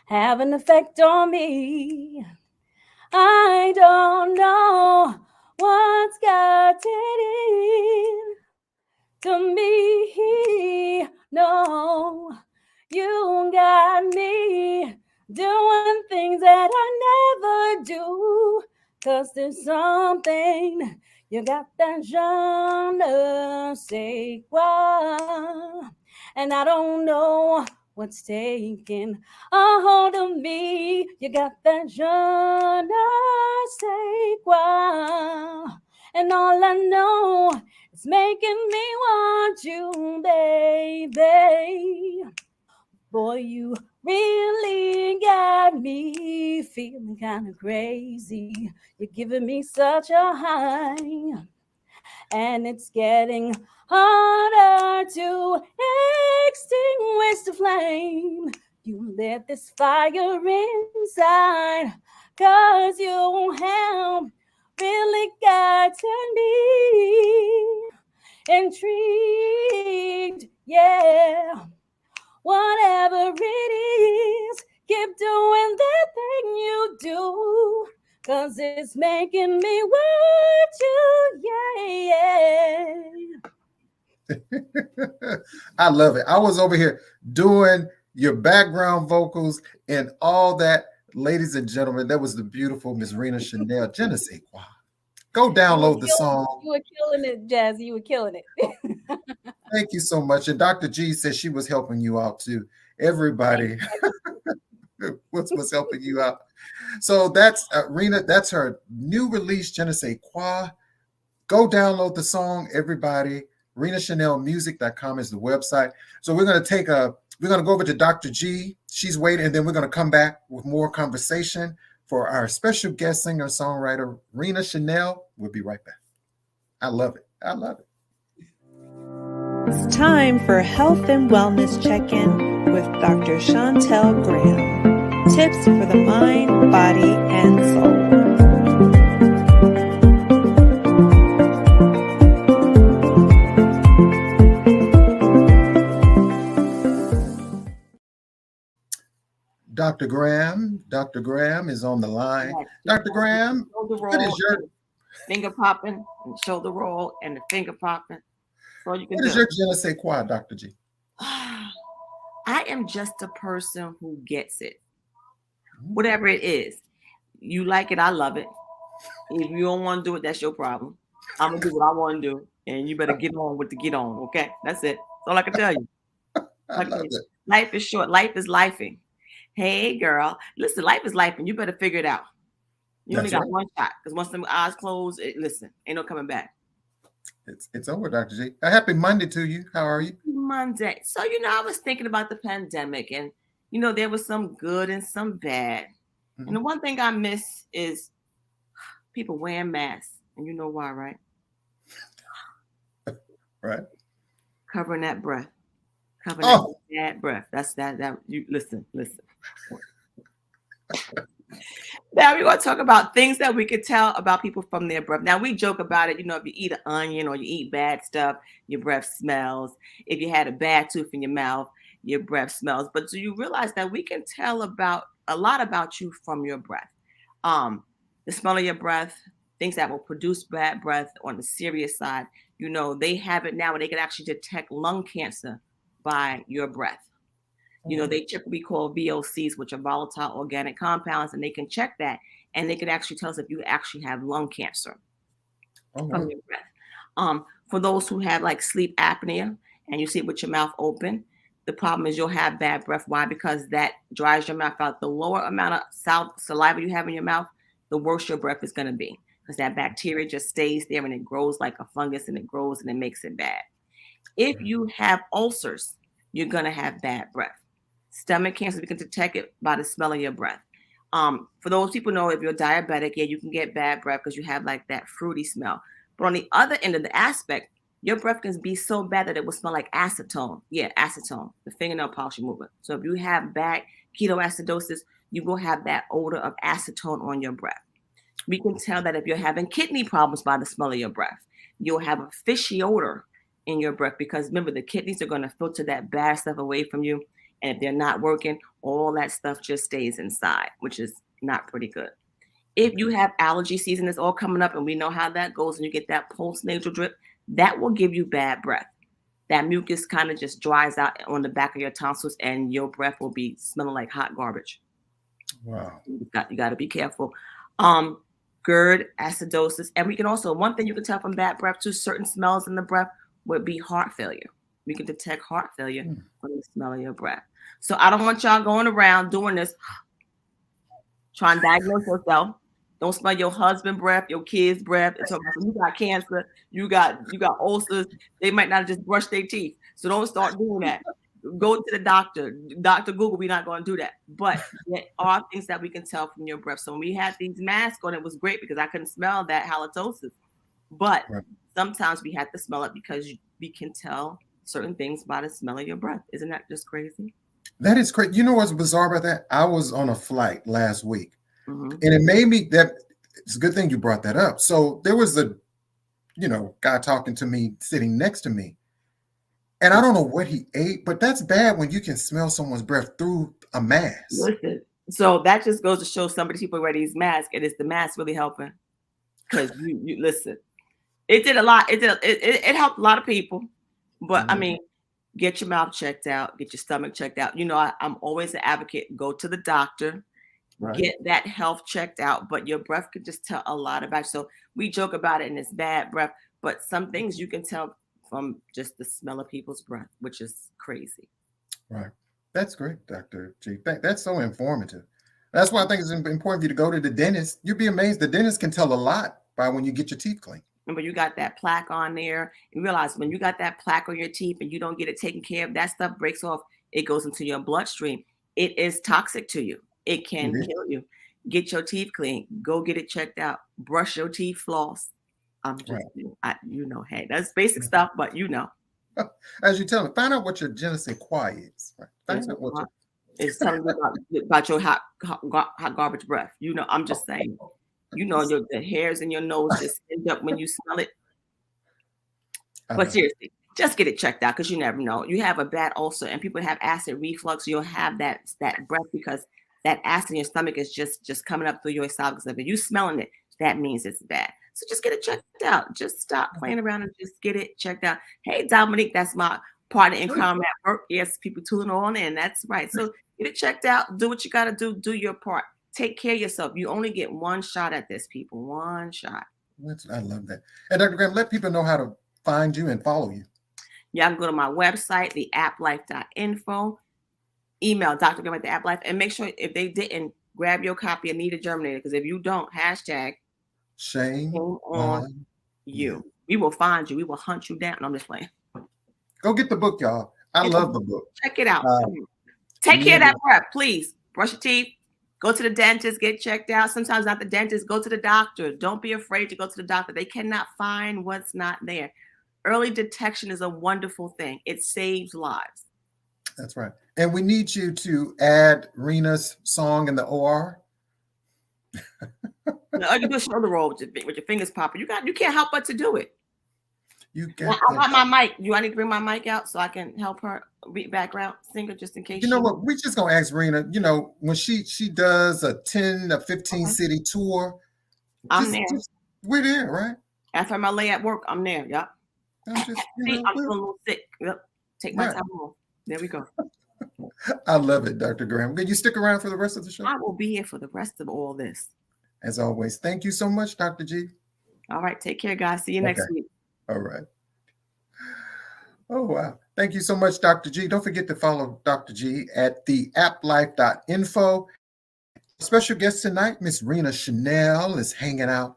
Speaker 2: have an effect on me. I don't know what's got it to me. No, you got me doing things that I never do. 'Cause there's something, you got that je ne sais quoi. And I don't know what's taking a hold of me. You got that je ne sais quoi. And all I know is making me want you, baby. Boy, you really got me feeling kind of crazy. You're giving me such a high. and it's getting harder to extinguish the flame. You let this fire inside, 'cause you have really gotten me intrigued, yeah. Whatever it is, keep doing that thing you do, 'cause it's making me want you, yeah.
Speaker 4: I love it. I was over here doing your background vocals and all that. Ladies and gentlemen, that was the beautiful Miss Rina Chanel. Je ne sais quoi. Go download the song.
Speaker 2: You were killing it, Jazzy. You were killing it.
Speaker 4: Thank you so much. And Dr. G said she was helping you out too. Everybody was helping you out. So that's Rina. That's her new release, Je ne sais quoi. Go download the song, everybody. RinaChanelMusic.com is the website. So we're going to go over to Dr. G. She's waiting, and then we're going to come back with more conversation for our special guest singer-songwriter, Rina Chanel. We'll be right back. I love it. I love it.
Speaker 1: It's time for Health and Wellness Check-In with Dr. Chantel Graham. Tips for the mind, body, and soul.
Speaker 4: Dr. Graham is on the line. Dr. Graham, what is your
Speaker 8: finger popping and shoulder roll and the finger popping? That's all you can do.
Speaker 4: What is your je ne sais quoi, Dr. G?
Speaker 8: I am just a person who gets it. Whatever it is. You like it, I love it. If you don't want to do it, that's your problem. I'm going to do what I want to do. And you better get on with the get on, okay? That's it. That's all I can tell you.
Speaker 4: I love it.
Speaker 8: Life is short. Life is lifing. Hey, girl. Listen, life is life, and you better figure it out. You only got one shot, because once them eyes close, listen, ain't no coming back.
Speaker 4: It's over, Dr. G. A happy Monday to you. How are you?
Speaker 8: Monday. So, I was thinking about the pandemic, and, there was some good and some bad. Mm-hmm. And the one thing I miss is people wearing masks. And you know why, right?
Speaker 4: Right.
Speaker 8: Covering that breath. Covering that breath. That's that. You listen. Now we're going to talk about things that we could tell about people from their breath. Now we joke about it. If you eat an onion or you eat bad stuff, your breath smells. If you had a bad tooth in your mouth, your breath smells. But do you realize that we can tell a lot about you from your breath? The smell of your breath, things that will produce bad breath on the serious side. They have it now where they can actually detect lung cancer by your breath. They typically call VOCs, which are volatile organic compounds, and they can check that, and they can actually tell us if you actually have lung cancer from your breath. For those who have like sleep apnea and you sleep with your mouth open, the problem is you'll have bad breath. Why? Because that dries your mouth out. The lower amount of saliva you have in your mouth, the worse your breath is going to be, because that bacteria just stays there and it grows like a fungus, and it grows and it makes it bad. If you have ulcers, you're going to have bad breath. Stomach cancer, we can detect it by the smell of your breath. For those people know, if you're diabetic, you can get bad breath because you have like that fruity smell. But on the other end of the aspect, your breath can be so bad that it will smell like acetone. Yeah, acetone, the fingernail polish remover. So if you have bad ketoacidosis, you will have that odor of acetone on your breath. We can tell that if you're having kidney problems by the smell of your breath. You'll have a fishy odor in your breath, because remember, the kidneys are going to filter that bad stuff away from you. And if they're not working, all that stuff just stays inside, which is not pretty good. If you have allergy season, it's all coming up, and we know how that goes, and you get that postnasal drip, that will give you bad breath. That mucus kind of just dries out on the back of your tonsils, and your breath will be smelling like hot garbage.
Speaker 4: Wow.
Speaker 8: You got to be careful. GERD, acidosis. And we can also, one thing you can tell from bad breath too, certain smells in the breath would be heart failure. We can detect heart failure from the smell of your breath. So I don't want y'all going around doing this, trying to diagnose yourself. Don't smell your husband's breath, your kid's breath. And so you got cancer, you got ulcers. They might not just brush their teeth. So don't start doing that. Go to the doctor. Dr. Google, we're not going to do that. But there are things that we can tell from your breath. So when we had these masks on, it was great because I couldn't smell that halitosis. But sometimes we have to smell it because we can tell certain things by the smell of your breath. Isn't that just crazy?
Speaker 4: That is crazy. You know what's bizarre about that? I was on a flight last week,
Speaker 8: Mhm.
Speaker 4: and it made me that it's a good thing you brought that up. So there was a guy talking to me sitting next to me, and I don't know what he ate, but that's bad when you can smell someone's breath through a mask.
Speaker 8: Listen, so that just goes to show some of these people wear these masks, and is the mask really helping? Because you listen, it did a lot. It helped a lot of people, but I
Speaker 4: Mhm.
Speaker 8: mean, get your mouth checked out, get your stomach checked out. I'm always an advocate. Go to the doctor,
Speaker 4: Right.
Speaker 8: get that health checked out. But your breath could just tell a lot about you. So we joke about it, and it's bad breath, but some things you can tell from just the smell of people's breath, which is crazy.
Speaker 4: Right. That's great, Dr. G. That's so informative. That's why I think it's important for you to go to the dentist. You'd be amazed. The dentist can tell a lot by when you get your teeth cleaned.
Speaker 8: Remember, you got that plaque on there. And realize when you got that plaque on your teeth and you don't get it taken care of, that stuff breaks off. It goes into your bloodstream. It is toxic to you. It can
Speaker 4: It is.
Speaker 8: kill you. Get your teeth clean. Go get it checked out. Brush your teeth, floss. I'm just,
Speaker 4: Right.
Speaker 8: Hey, that's basic stuff, but
Speaker 4: As you tell me, find out what your je ne sais quoi is. Right. Find out what
Speaker 8: it's telling you about your hot garbage breath. I'm just saying. The hairs in your nose just end up when you smell it. But seriously, just get it checked out because you never know. You have a bad ulcer and people have acid reflux. You'll have that breath because that acid in your stomach is just coming up through your esophagus. If you smelling it, that means it's bad. So just get it checked out. Just stop playing around and just get it checked out. Hey, Dominique, that's my partner in crime at work. Yes, people tuning on in. That's right. So get it checked out. Do what you got to do. Do your part. Take care of yourself. You only get one shot at this, people. One shot.
Speaker 4: I love that. And Dr. Graham, let people know how to find you and follow you.
Speaker 8: Y'all can go to my website, theapplife.info. Email Dr. Graham at the App Life. And make sure if they didn't, grab your copy of Need a Germinator. Because if you don't, hashtag
Speaker 4: shame
Speaker 8: on you. We will find you. We will hunt you down. No, I'm just playing.
Speaker 4: Go get the book, y'all. I love the book.
Speaker 8: Check it out. Take care of that breath, please. Brush your teeth. Go to the dentist. Get checked out. Sometimes not the dentist. Go to the doctor. Don't be afraid to go to the doctor. They cannot find what's not there. Early detection is a wonderful thing. It saves lives.
Speaker 4: That's right. And we need you to add Rina's song in the OR.
Speaker 8: No, you do a shoulder roll with your fingers popping. You can't help but to do it.
Speaker 4: I
Speaker 8: want my mic. Do I need to bring my mic out so I can help her read background singer just in case?
Speaker 4: You know what? We're just gonna ask Rina. When she does a 10 or 15 city tour,
Speaker 8: I'm there.
Speaker 4: We're there, right?
Speaker 8: After my lay at work, I'm there. Yep. I'm feeling a little sick. Yep. Take my time off. There we go.
Speaker 4: I love it, Dr. Graham. Can you stick around for the rest of the show?
Speaker 8: I will be here for the rest of all this.
Speaker 4: As always, thank you so much, Dr. G.
Speaker 8: All right. Take care, guys. See you next week.
Speaker 4: All right. Oh, wow. Thank you so much, Dr. G. Don't forget to follow Dr. G at theapplife.info. Special guest tonight, Miss Rina Chanel, is hanging out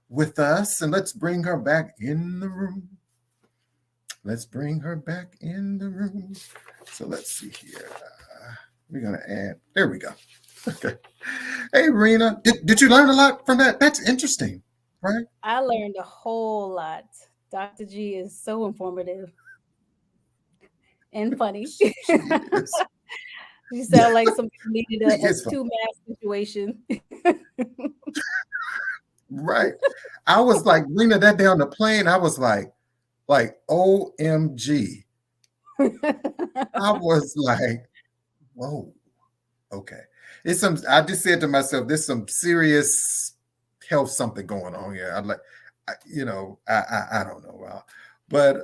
Speaker 4: with us, and let's bring her back in the room. Let's bring her back in the room. So let's see here. We're going to add. There we go. Okay. Hey, Rina, did you learn a lot from that? That's interesting, right?
Speaker 2: I learned a whole lot. Dr. G is so informative and funny. You sound like somebody needed a 2-mask situation.
Speaker 4: Right. I was like, Rina, that day on the plane, I was like, OMG. I was like, whoa, okay. I just said to myself, there's some serious health something going on here. I don't know. But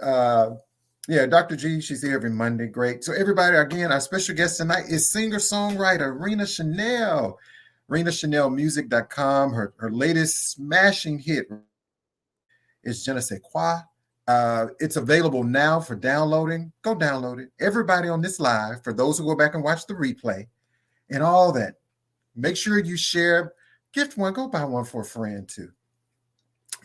Speaker 4: yeah, Dr. G, she's here every Monday. Great. So everybody, again, our special guest tonight is singer-songwriter Rina Chanel. RinaChanelMusic.com. Her latest smashing hit is Je ne sais quoi. It's available now for downloading. Go download it. Everybody on this live, for those who go back and watch the replay and all that, make sure you share. Gift one. Go buy one for a friend too.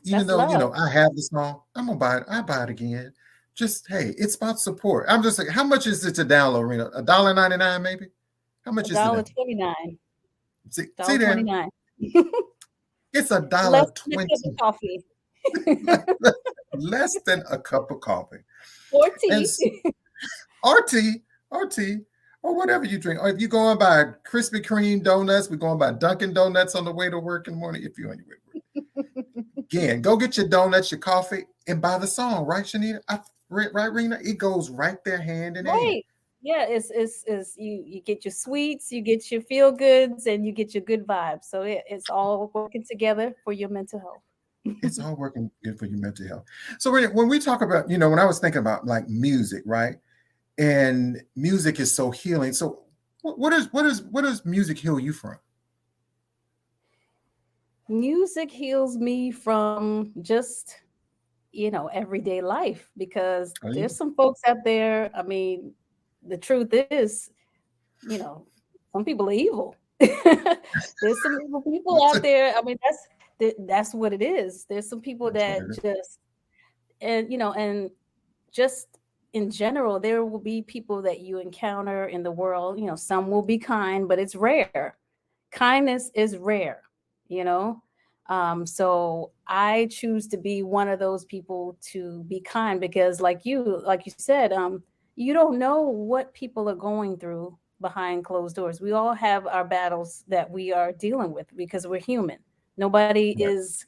Speaker 4: Even though, I have the song, I'm going to buy it. I buy it again. Just, hey, it's about support. I'm just like, how much is it to download, Rina? $1.99 maybe? How much is it?
Speaker 2: $1.29.
Speaker 4: See there? $1.29. It's $1.20.
Speaker 2: Coffee.
Speaker 4: Less than a cup of coffee.
Speaker 2: Or
Speaker 4: And
Speaker 2: tea.
Speaker 4: or tea, or tea, or whatever you drink. Or if you're going by Krispy Kreme donuts, we're going by Dunkin' Donuts on the way to work in the morning. If you're on your way to work. Again, go get your donuts, your coffee, and buy the song, right, Shanita? Right, Rena? It goes right there hand in hand.
Speaker 2: Right. Yeah, it's you get your sweets, you get your feel goods, and you get your good vibes. So it's all working together for your mental health.
Speaker 4: It's all working good for your mental health. So when we talk about, when I was thinking about like music, right? And music is so healing. So what does music heal you from?
Speaker 2: Music heals me from just, everyday life because
Speaker 4: Oh, yeah.
Speaker 2: there's some folks out there. I mean, the truth is, you know, some people are evil. There's some evil people out there. I mean, that's what it is. There's some people
Speaker 4: That's what
Speaker 2: that
Speaker 4: it is.
Speaker 2: just and just in general, there will be people that you encounter in the world. Some will be kind, but it's rare. Kindness is rare, you know. So I choose to be one of those people to be kind because, like you said, you don't know what people are going through behind closed doors. We all have our battles that we are dealing with because we're human. Nobody
Speaker 4: Right,
Speaker 2: is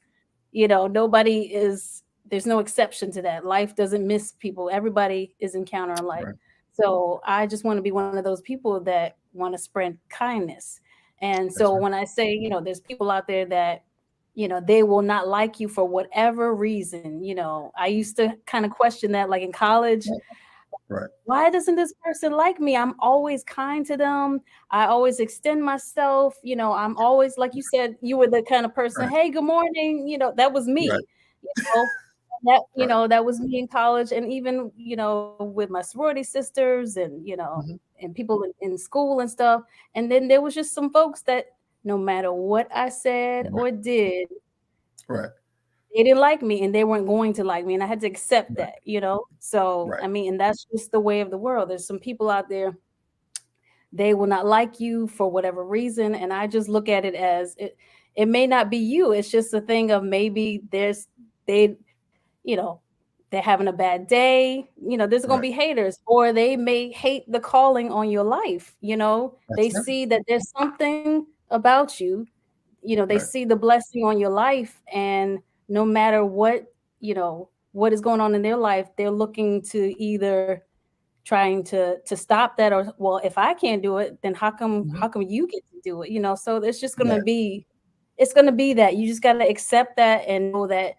Speaker 2: nobody is, there's no exception to that. Life doesn't miss people. Everybody is encountering life.
Speaker 4: right.
Speaker 2: So I just want to be one of those people that want to spread kindness. And
Speaker 4: That's
Speaker 2: so
Speaker 4: right.
Speaker 2: when I say, there's people out there that, they will not like you for whatever reason. I used to kind of question that, like in college,
Speaker 4: Right,
Speaker 2: why doesn't this person like me? I'm always kind to them. I always extend myself. I'm always, like you said, you were the kind of person,
Speaker 4: right,
Speaker 2: hey, good morning. That was
Speaker 4: right,
Speaker 2: me. Know, that,
Speaker 4: right.
Speaker 2: that was me in college. And even, with my sorority sisters and,
Speaker 4: Mhm.
Speaker 2: and people in school and stuff. And then there was just some folks that no matter what I said
Speaker 4: Right,
Speaker 2: or did,
Speaker 4: right,
Speaker 2: they didn't like me and they weren't going to like me. And I had to accept
Speaker 4: right,
Speaker 2: that. So,
Speaker 4: right.
Speaker 2: I mean, and that's just the way of the world. There's some people out there, they will not like you for whatever reason. And I just look at it as it may not be you. It's just a thing of maybe they, you know, they're having a bad day. There's going to
Speaker 4: Right.
Speaker 2: be haters, or they may hate the calling on your life. They
Speaker 4: That's right.
Speaker 2: see that there's something about you. They
Speaker 4: Right.
Speaker 2: see the blessing on your life, and no matter what is going on in their life, they're looking to either trying to stop that, or, well, if I can't do it, then how come
Speaker 4: Mhm.
Speaker 2: how come you get to do it? So it's just going to
Speaker 4: Right.
Speaker 2: be it's going to be that you just got to accept that and know that,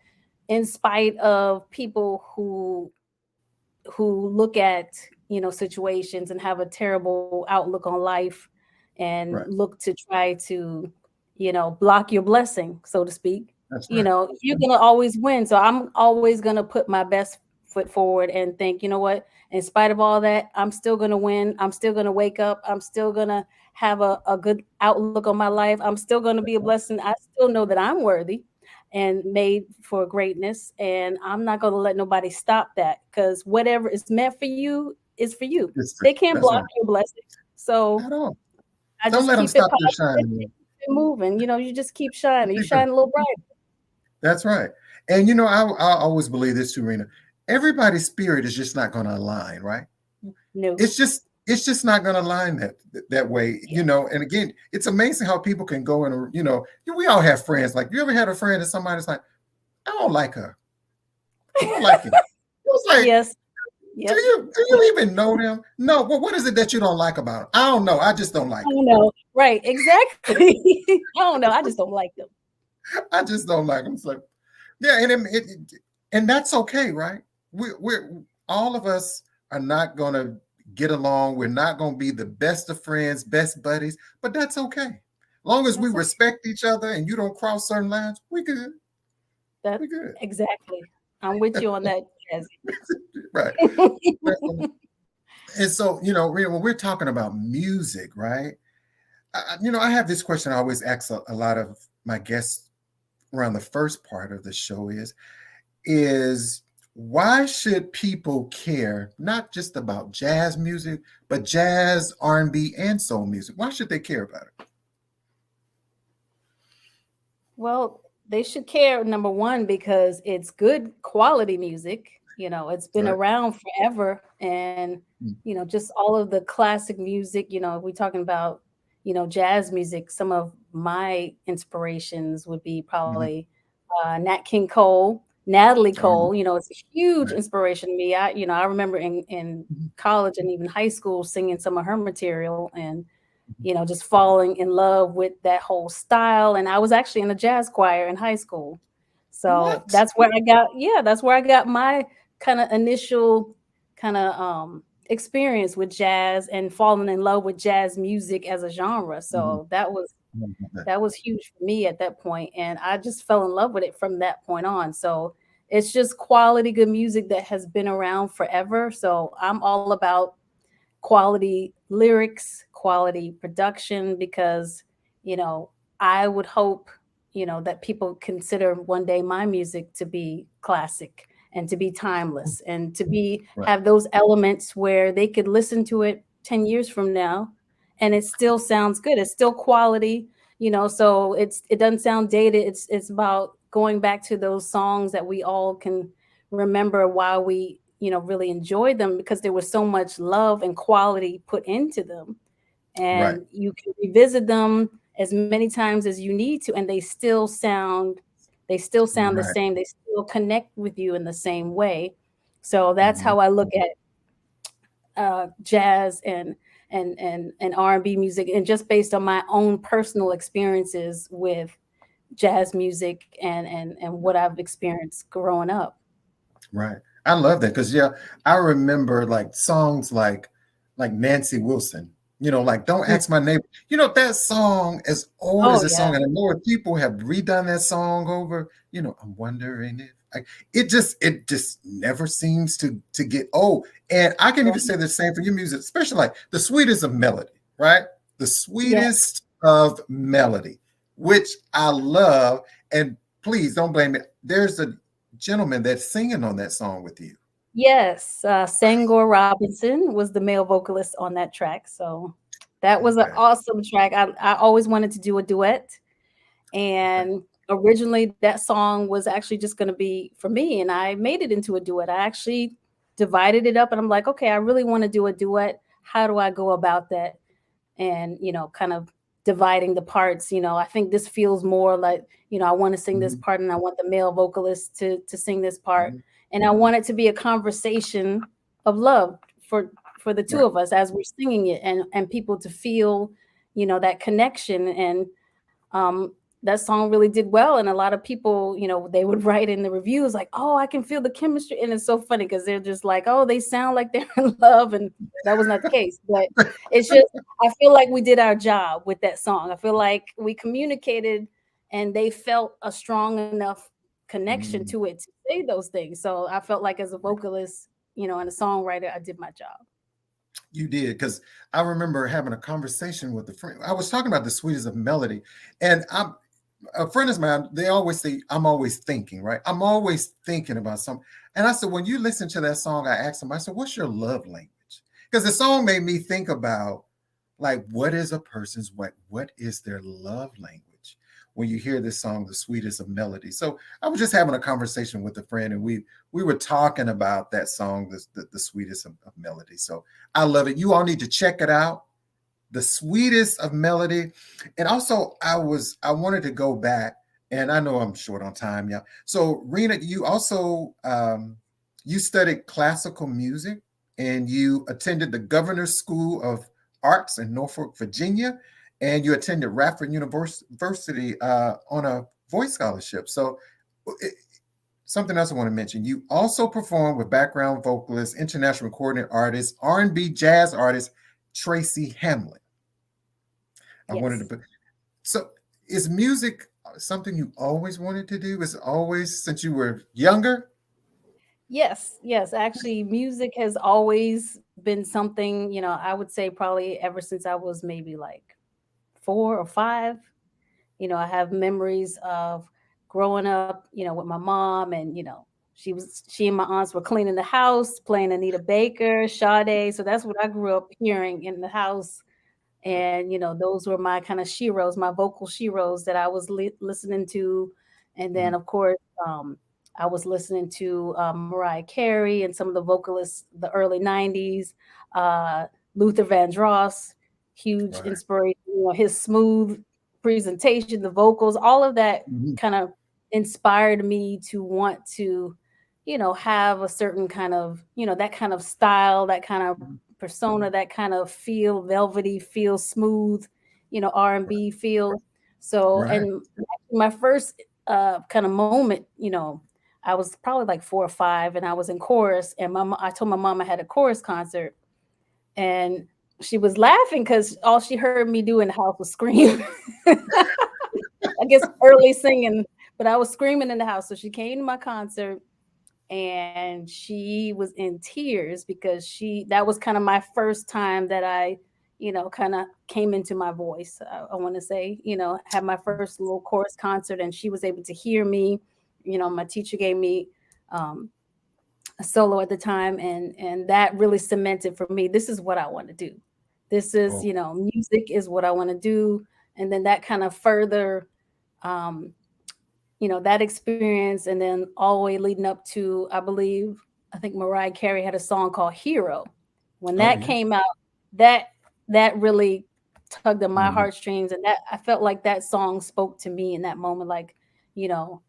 Speaker 2: in spite of people who look at situations and have a terrible outlook on life and
Speaker 4: Right.
Speaker 2: look to try to block your blessing, so to speak,
Speaker 4: That's right.
Speaker 2: you're going to always win. So I'm always going to put my best foot forward and think, you know what, in spite of all that, I'm still going to win. I'm still going to wake up. I'm still going to have a good outlook on my life. I'm still going to be a blessing. I still know that I'm worthy and made for greatness. And I'm not going to let nobody stop that, because whatever is meant for you is for you. They can't
Speaker 4: That's
Speaker 2: block
Speaker 4: right.
Speaker 2: your blessing. So
Speaker 4: At all.
Speaker 2: I
Speaker 4: Don't
Speaker 2: just
Speaker 4: let them
Speaker 2: keep it
Speaker 4: stop your
Speaker 2: positive and
Speaker 4: shining.
Speaker 2: keep it moving. You just keep shining. You
Speaker 4: Keep it.
Speaker 2: shine a little brighter.
Speaker 4: That's right. And I always believe this too, Rena. Everybody's spirit is just not going to align, right?
Speaker 2: No.
Speaker 4: It's just not going to align that way, And again, it's amazing how people can go and we all have friends. Like, you ever had a friend that somebody's like, I don't like her, I don't like him. It was like,
Speaker 2: Yes.
Speaker 4: do
Speaker 2: Yep.
Speaker 4: you even know them? No. Well, what is it that you don't like about him? I don't know. I just don't like
Speaker 2: I
Speaker 4: him.
Speaker 2: don't know. Right. Exactly. I don't know. I just don't like them.
Speaker 4: I just don't like him. So yeah, and that's okay, right? We're all of us are not gonna get along. We're not gonna be the best of friends, best buddies, but that's okay. Long as we
Speaker 2: That's
Speaker 4: respect each other and you don't cross certain lines, we good.
Speaker 2: that
Speaker 4: We good.
Speaker 2: exactly. I'm with you on that,
Speaker 4: Right.
Speaker 2: Jazzy.
Speaker 4: And so, Rita, when we're talking about music, right? I have this question I always ask a lot of my guests around the first part of the show is why should people care not just about jazz music, but jazz, R&B, and soul music? Why should they care about it?
Speaker 2: Well, they should care, number one, because it's good quality music. It's been
Speaker 4: Right.
Speaker 2: around forever, and
Speaker 4: Mm.
Speaker 2: just all of the classic music. We're talking about jazz music. Some of my inspirations would be
Speaker 4: Mhm.
Speaker 2: probably Nat King Cole, Natalie
Speaker 4: All right.
Speaker 2: Cole. It's a huge
Speaker 4: Right.
Speaker 2: inspiration to me. I remember in
Speaker 4: Mhm.
Speaker 2: college and even high school singing some of her material, and
Speaker 4: Mhm.
Speaker 2: just falling in love with that whole style. And I was actually in a jazz choir in high school. So
Speaker 4: What?
Speaker 2: that's where I got my kind of initial kind of experience with jazz and falling in love with jazz music as a genre.
Speaker 4: Mhm.
Speaker 2: So that was
Speaker 4: I love that.
Speaker 2: that was huge for me at that point, and I just fell in love with it from that point on. So it's just quality good music that has been around forever. So I'm all about quality lyrics, quality production, because, you know, I would hope, that people consider one day my music to be classic and to be timeless and to be
Speaker 4: Right.
Speaker 2: have those elements where they could listen to it 10 years from now and it still sounds good. It's still quality, so it doesn't sound dated. It's about going back to those songs that we all can remember while we really enjoyed them, because there was so much love and quality put into them,
Speaker 4: Right.
Speaker 2: and you can revisit them as many times as you need to, and they still sound the
Speaker 4: Right.
Speaker 2: same. They still connect with you in the same way. So that's
Speaker 4: Mhm.
Speaker 2: how I look at jazz and R&B music, and just based on my own personal experiences with jazz music and what I've experienced growing up.
Speaker 4: Right. I love that because yeah, I remember like songs like Nancy Wilson, like Don't
Speaker 2: Mm.
Speaker 4: Ask My Neighbor. That song as old as
Speaker 2: Oh
Speaker 4: this
Speaker 2: yeah.
Speaker 4: song, and I know if people have redone that song over, I'm wondering if it just never seems to get old. And I can even say the same for your music, especially like the sweetest of melody, right? The
Speaker 2: Yeah.
Speaker 4: sweetest of melody, which I love. And please don't blame me. There's a gentleman that's singing on that song with you.
Speaker 2: Yes, Sangor Robinson was the male vocalist on that track, so that was an
Speaker 4: Okay.
Speaker 2: awesome track. I always wanted to do a duet,
Speaker 4: Okay.
Speaker 2: and originally that song was actually just gonna be for me, and I made it into a duet. I actually divided it up, and I'm like, "Okay, I really wanna do a duet. How do I go about that?" And, kind of dividing the parts. I think this feels more like, I want to sing this
Speaker 4: Mhm.
Speaker 2: part and I want the male vocalist to sing this part.
Speaker 4: Mhm.
Speaker 2: And I want it to be a conversation of love for the two
Speaker 4: Right.
Speaker 2: of us as we're singing it, and people to feel, that connection. And um, that song really did well. And a lot of people, they would write in the reviews like, "Oh, I can feel the chemistry." And it's so funny because they're just like, "Oh, they sound like they're in love." And that was not the case. But it's just, I feel like we did our job with that song. I feel like we communicated and they felt a strong enough connection
Speaker 4: Mm,
Speaker 2: to it to say those things. So I felt like as a vocalist, and a songwriter, I did my job.
Speaker 4: you did because I remember having a conversation with a friend. I was talking about the sweetest of melody, and I'm a friend of mine. They always say I'm always thinking, right? I'm always thinking about something. And I said, when you listen to that song, I asked him, I said, what's your love language? Because the song made me think about like what is a person's what is their love language when you hear this song, the sweetest of melody. So I was just having a conversation with a friend, and we were talking about that song, the sweetest of melody. So I love it. You all need to check it out, the sweetest of melody. And also I wanted to go back, and I know I'm short on time. Yeah. So Rina, you also you studied classical music, and you attended the Governor's School of Arts in Norfolk, Virginia, and you attended Radford University on a voice scholarship. So it, something else I want to mention, you also perform with background vocalist, international recording artist, R&B jazz artist Tracy Hamlin. I wanted to
Speaker 2: Yes.
Speaker 4: put, so is music something you always wanted to do? Is it always since you were younger?
Speaker 2: Yes, yes. Actually, music has always been something, I would say probably ever since I was maybe like 4 or 5. I have memories of growing up, with my mom, and she and my aunts were cleaning the house, playing Anita Baker, Sade. So that's what I grew up hearing in the house. And those were my kind of sheroes, my vocal sheroes that I was listening to, And then, of course, I was listening to Mariah Carey and some of the vocalists, the early 90s, Luther Vandross, huge
Speaker 4: Right.
Speaker 2: inspiration, his smooth presentation, the vocals, all of that
Speaker 4: Mhm.
Speaker 2: kind of inspired me to want to, have a certain kind of, that kind of style, that kind of persona, that kind of feel, velvety feel, smooth, R&B feel. So,
Speaker 4: Right.
Speaker 2: and my first kind of moment, I was probably like 4 or 5, and I was in chorus, and I told my mom I had a chorus concert, and she was laughing because all she heard me do in the house was scream. I guess early singing, but I was screaming in the house. So she came to my concert, and she was in tears because that was kind of my first time that I, kind of came into my voice. I want to say, had my first little chorus concert, and she was able to hear me. My teacher gave me a solo at the time, and that really cemented for me, this is what I want to do. This is,
Speaker 4: Oh,
Speaker 2: music is what I want to do. And then that kind of further um, that experience, and then all the way leading up to, I think Mariah Carey had a song called Hero. When
Speaker 4: oh
Speaker 2: that
Speaker 4: yeah.
Speaker 2: came out, that really tugged at my
Speaker 4: Mhm.
Speaker 2: heartstrings, and that I felt like that song spoke to me in that moment, like, you know,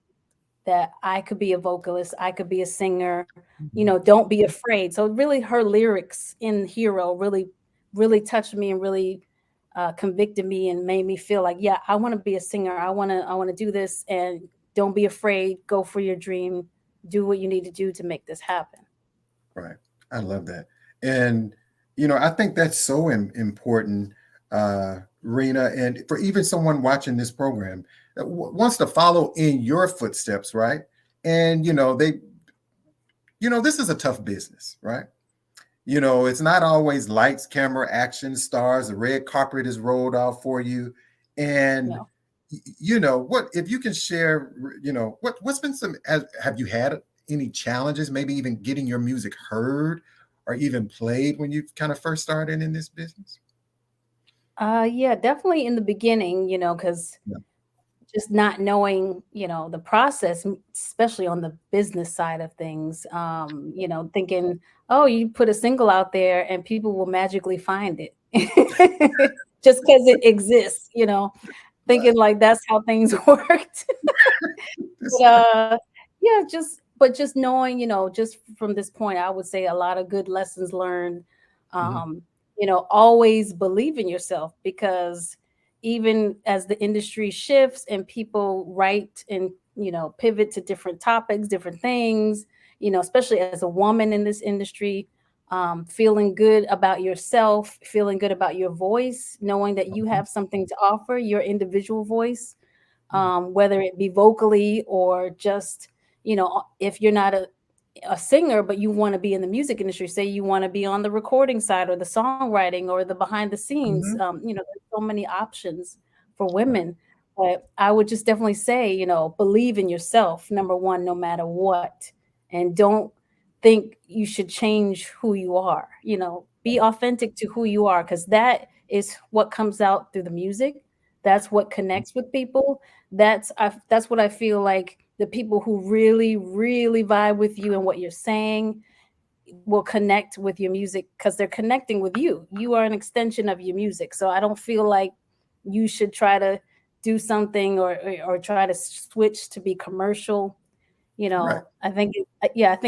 Speaker 2: that I could be a vocalist, I could be a singer,
Speaker 4: Mhm.
Speaker 2: don't be afraid. So really her lyrics in Hero really, really touched me and really convicted me and made me feel like, yeah, I want to be a singer. I want to do this, and don't be afraid. Go for your dream. Do what you need to do to make this happen.
Speaker 4: Right. I love that. And, I think that's so important, Rena, and for even someone watching this program that wants to follow in your footsteps, right? And, this is a tough business, right? It's not always lights, camera, action, stars, the red carpet is rolled out for you. And,
Speaker 2: No.
Speaker 4: what, if you can share, what's been have you had any challenges, maybe even getting your music heard or even played when you kind of first started in this business?
Speaker 2: Yeah, definitely in the beginning, because
Speaker 4: Yeah.
Speaker 2: just not knowing, the process, especially on the business side of things, thinking, oh, you put a single out there and people will magically find it just because it exists,
Speaker 4: Right.
Speaker 2: thinking like that's how things worked.
Speaker 4: That's
Speaker 2: But
Speaker 4: right.
Speaker 2: yeah, just knowing, just from this point, I would say a lot of good lessons learned.
Speaker 4: Mhm.
Speaker 2: Um, always believe in yourself, because even as the industry shifts and people write and pivot to different topics, different things, especially as a woman in this industry, feeling good about yourself, feeling good about your voice, knowing that you
Speaker 4: Mhm.
Speaker 2: have something to offer, your individual voice,
Speaker 4: Mhm.
Speaker 2: whether it be vocally or just, if you're not a singer, but you want to be in the music industry, say you want to be on the recording side or the songwriting or the behind the scenes,
Speaker 4: Mhm.
Speaker 2: there's so many options for
Speaker 4: Right.
Speaker 2: women. But I would just definitely say, believe in yourself, number one, no matter what. And don't think you should change who you are, be authentic to who you are, because that is what comes out through the music. That's what connects with people. That's what I feel like the people who really, really vibe with you and what you're saying will connect with your music, because they're connecting with you. You are an extension of your music. So I don't feel like you should try to do something or try to switch to be commercial.
Speaker 4: Right.
Speaker 2: I think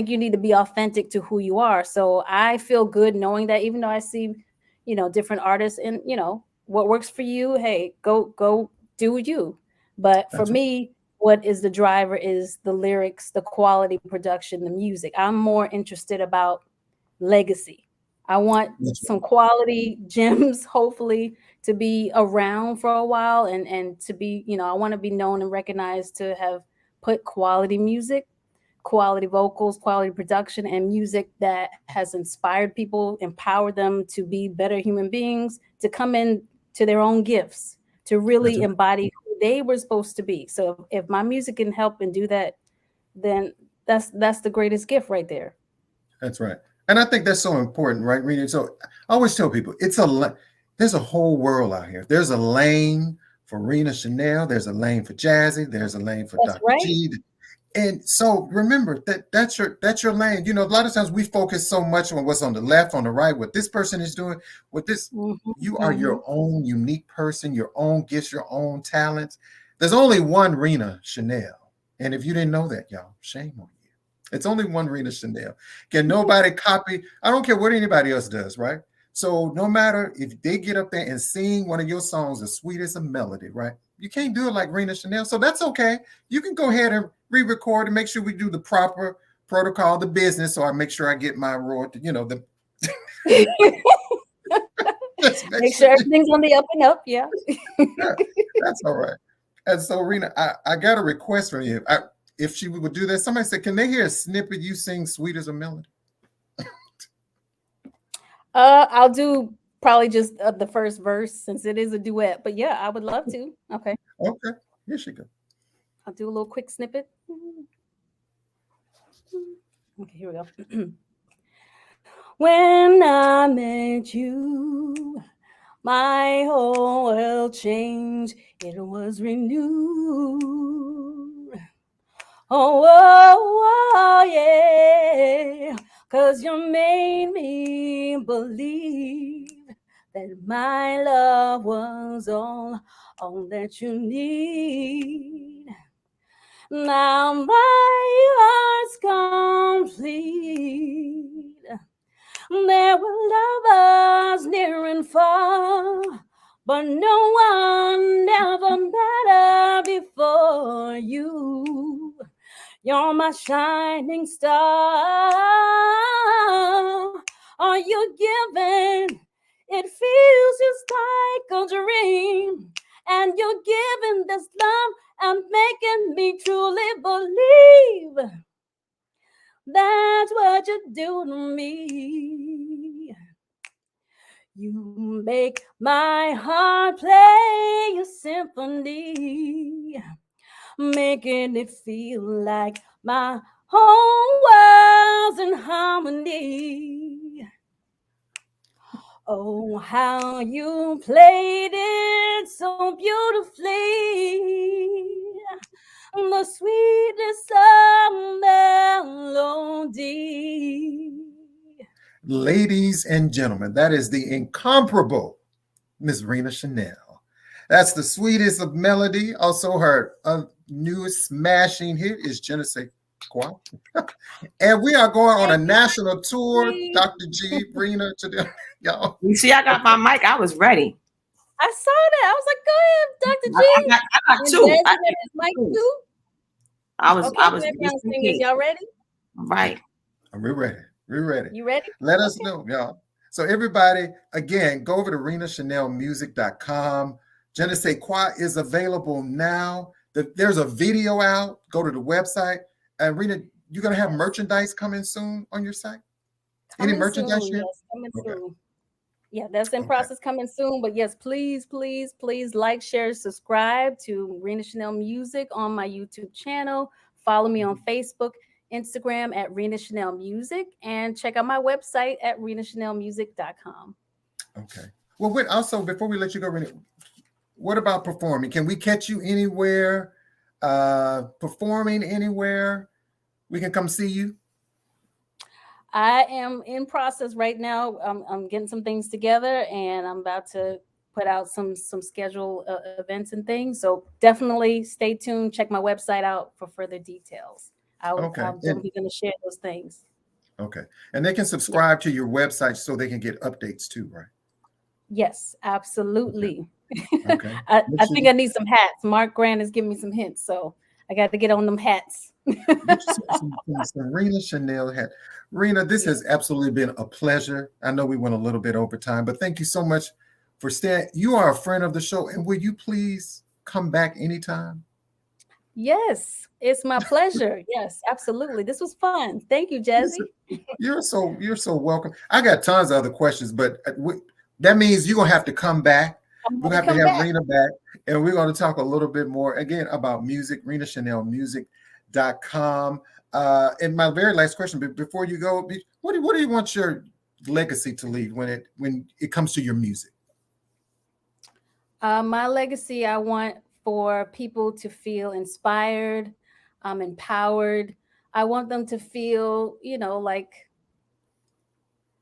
Speaker 2: you need to be authentic to who you are. So I feel good knowing that, even though I see, different artists, and what works for you, hey, go do you. But for
Speaker 4: That's right.
Speaker 2: me, what is the driver is the lyrics, the quality production, the music. I'm more interested about legacy. I want
Speaker 4: That's
Speaker 2: some quality gems, hopefully, to be around for a while, and to be, I want to be known and recognized to have put quality music, quality vocals, quality production, and music that has inspired people, empowered them to be better human beings, to come in to their own gifts, to
Speaker 4: that's
Speaker 2: really
Speaker 4: right.
Speaker 2: embody who they were supposed to be. So if my music can help and do that, then that's the greatest gift right there.
Speaker 4: That's right. And I think that's so important, right, Rena? So I always tell people there's a whole world out here. There's a lane for Rina Chanel. There's a lane for Jazzy. There's a lane for
Speaker 2: That's
Speaker 4: Dr.
Speaker 2: right.
Speaker 4: G. And so remember that's your lane. You know, a lot of times we focus so much on what's on the left, on the right, what this person is doing, what this. You are your own unique person, your own gifts, your own talents. There's only one Rina Chanel. And if you didn't know that, y'all, shame on you. It's only one Rina Chanel. Can nobody copy? I don't care what anybody else does, right? So no matter if they get up there and sing one of your songs as sweet as a melody, right? You can't do it like Rina Chanel. So that's okay. You can go ahead and re-record and make sure we do the proper protocol, the business. So I make sure I get my royalty, you know, the
Speaker 2: make sure everything's on the up and up. Yeah.
Speaker 4: Yeah, that's all right. And so Rina, I got a request from you. If she would do that, somebody said, can they hear a snippet you sing sweet as a melody?
Speaker 2: I'll do probably just the first verse since it is a duet. But yeah, I would love to. Okay.
Speaker 4: Okay. Here she goes.
Speaker 2: I'll do a little quick snippet. Okay, here we go. When I met you, my whole world changed. It was renewed. Oh, yeah. 'Cause you made me believe that my love was all that you need. Now my heart's complete. There were lovers near and far, but no one ever mattered before you. You're my shining star. Are you giving? It feels just like a dream. And you're giving this love and making me truly believe that's what you do to me. You make my heart play a symphony, making it feel like my whole world's in harmony. Oh, how you played it so beautifully. The sweetness of melody.
Speaker 4: Ladies and gentlemen, that is the incomparable Miss Rina Chanel. That's the sweetest of melody. Also, her newest smashing hit is Je ne sais quoi. And we are going on a national tour, Dr. G, Rina, to them. Y'all.
Speaker 8: You see, I got my mic. I was ready.
Speaker 2: I saw that. I was like, go ahead, Dr. G.
Speaker 8: I got two.
Speaker 2: I got his mic too. I was singing. Y'all ready?
Speaker 8: Right.
Speaker 4: We're ready. We're ready.
Speaker 2: You ready?
Speaker 4: Let us know, y'all. So everybody, again, go over to RinaChanelMusic.com. Je ne sais quoi is available now. There's a video out. Go to the website. And Rina, you're going to have merchandise coming soon on your site? Any merchandise yet?
Speaker 2: Yes, coming soon. Yeah, that's in process, coming soon. But yes, please, please, please like, share, subscribe to Rina Chanel Music on my YouTube channel. Follow me on Facebook, Instagram at Rina Chanel Music, and check out my website at RinaChanelMusic.com.
Speaker 4: Okay. Well, wait, also, before we let you go, Rina, what about performing? Can we catch you anywhere? Performing anywhere? We can come see you?
Speaker 2: I am in process right now. I'm getting some things together, and I'm about to put out some schedule events and things. So definitely stay tuned. Check my website out for further details. I'm definitely going to share those things.
Speaker 4: Okay. And they can subscribe to your website so they can get updates too, right?
Speaker 2: Yes, absolutely.
Speaker 4: Okay.
Speaker 2: I think I need some hats. Mark Grant is giving me some hints, so I got to get on them hats.
Speaker 4: some Rina Chanel hat. Rina, this has absolutely been a pleasure. I know we went a little bit over time, but thank you so much for staying. You are a friend of the show, and will you please come back anytime?
Speaker 2: Yes, it's my pleasure. Yes, absolutely. This was fun. Thank you, Jazzie.
Speaker 4: You're so welcome. I got tons of other questions, but that means you're gonna have to come back. We're gonna have to have Rina back, and we're gonna talk a little bit more again about music. RinaChanelMusic.com. And my very last question, before you go, what do you want your legacy to leave when it comes to your music?
Speaker 2: My legacy, I want for people to feel inspired, empowered. I want them to feel, like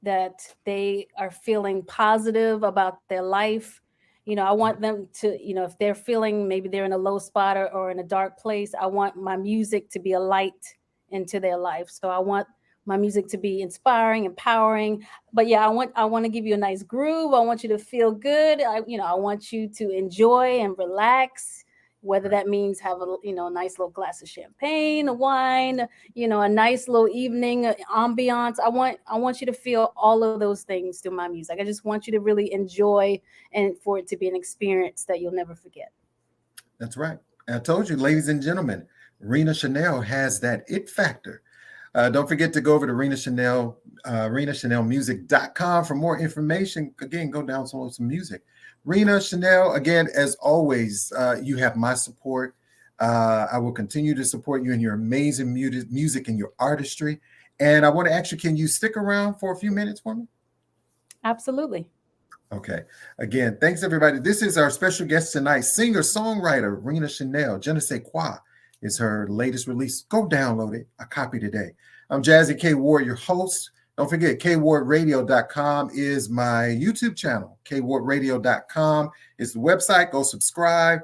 Speaker 2: that they are feeling positive about their life. I want them to, if they're feeling maybe they're in a low spot or in a dark place, I want my music to be a light into their life. So I want my music to be inspiring, empowering. But yeah, I want to give you a nice groove. I want you to feel good. I want you to enjoy and relax, whether that means have a nice little glass of champagne, a wine, a nice little evening ambiance. I want you to feel all of those things through my music. I just want you to really enjoy and for it to be an experience that you'll never forget.
Speaker 4: That's right. I told you, ladies and gentlemen, Rina Chanel has that it factor. Don't forget to go over to Rina Chanel, RinaChanelMusic.com for more information. Again, go download some music. Rina Chanel, again, as always, you have my support. I will continue to support you in your amazing music and your artistry. And I want to ask you, can you stick around for a few minutes for me?
Speaker 2: Absolutely.
Speaker 4: Okay. Again, thanks, everybody. This is our special guest tonight, singer-songwriter Rina Chanel. Je ne sais quoi is her latest release. Go download it. A copy today. I'm Jazzy K. Ward, your host. Don't forget, kwardradio.com is my YouTube channel. kwardradio.com is the website. Go subscribe.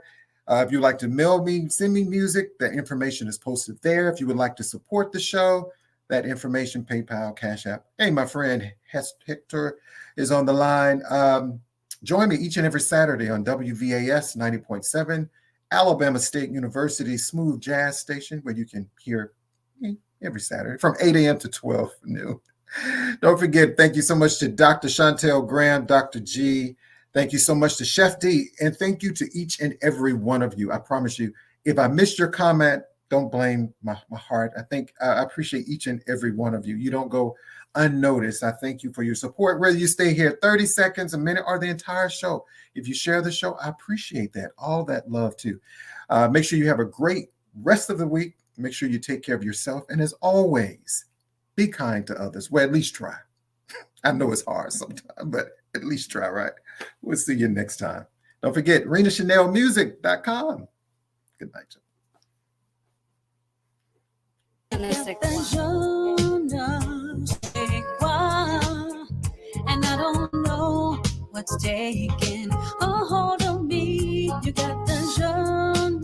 Speaker 4: If you'd like to mail me, send me music, that information is posted there. If you would like to support the show, that information, PayPal, Cash App. Hey, my friend Hector is on the line. Join me each and every Saturday on WVAS 90.7, Alabama State University smooth jazz station, where you can hear me every Saturday from 8 a.m. to 12 noon. Don't forget, thank you so much to Dr. Chantel Graham, Dr. G. Thank you so much to Chef D. And thank you to each and every one of you. I promise you, if I missed your comment, don't blame my heart. I appreciate each and every one of you. You don't go unnoticed. I thank you for your support, whether you stay here 30 seconds, a minute, or the entire show. If you share the show, I appreciate that. All that love too. Make sure you have a great rest of the week. Make sure you take care of yourself. And as always, be kind to others. Well, at least try. I know it's hard sometimes, but at least try, right? We'll see you next time. Don't forget, RinaChanelMusic.com. Good night, y'all.
Speaker 3: And I don't know what's taking a hold of me. You got the je ne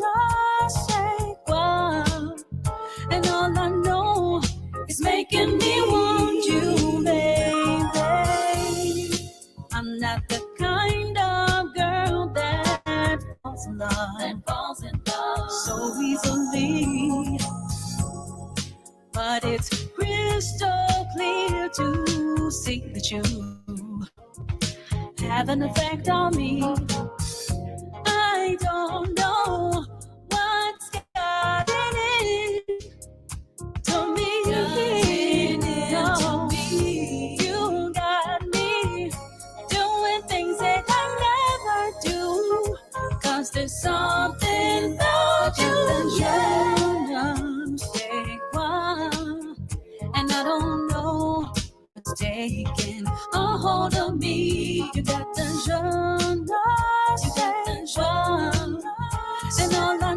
Speaker 3: sais quoi, and all I know is making me want you, baby. I'm not the kind of girl that falls in love so easily. But it's crystal clear to see that you have an effect on me. I don't know what's gotten it to me. No, you got me doing things that I never do, 'cause there's something about you. And I don't know what's taking a hold of me. You got the je ne sais quoi, and all I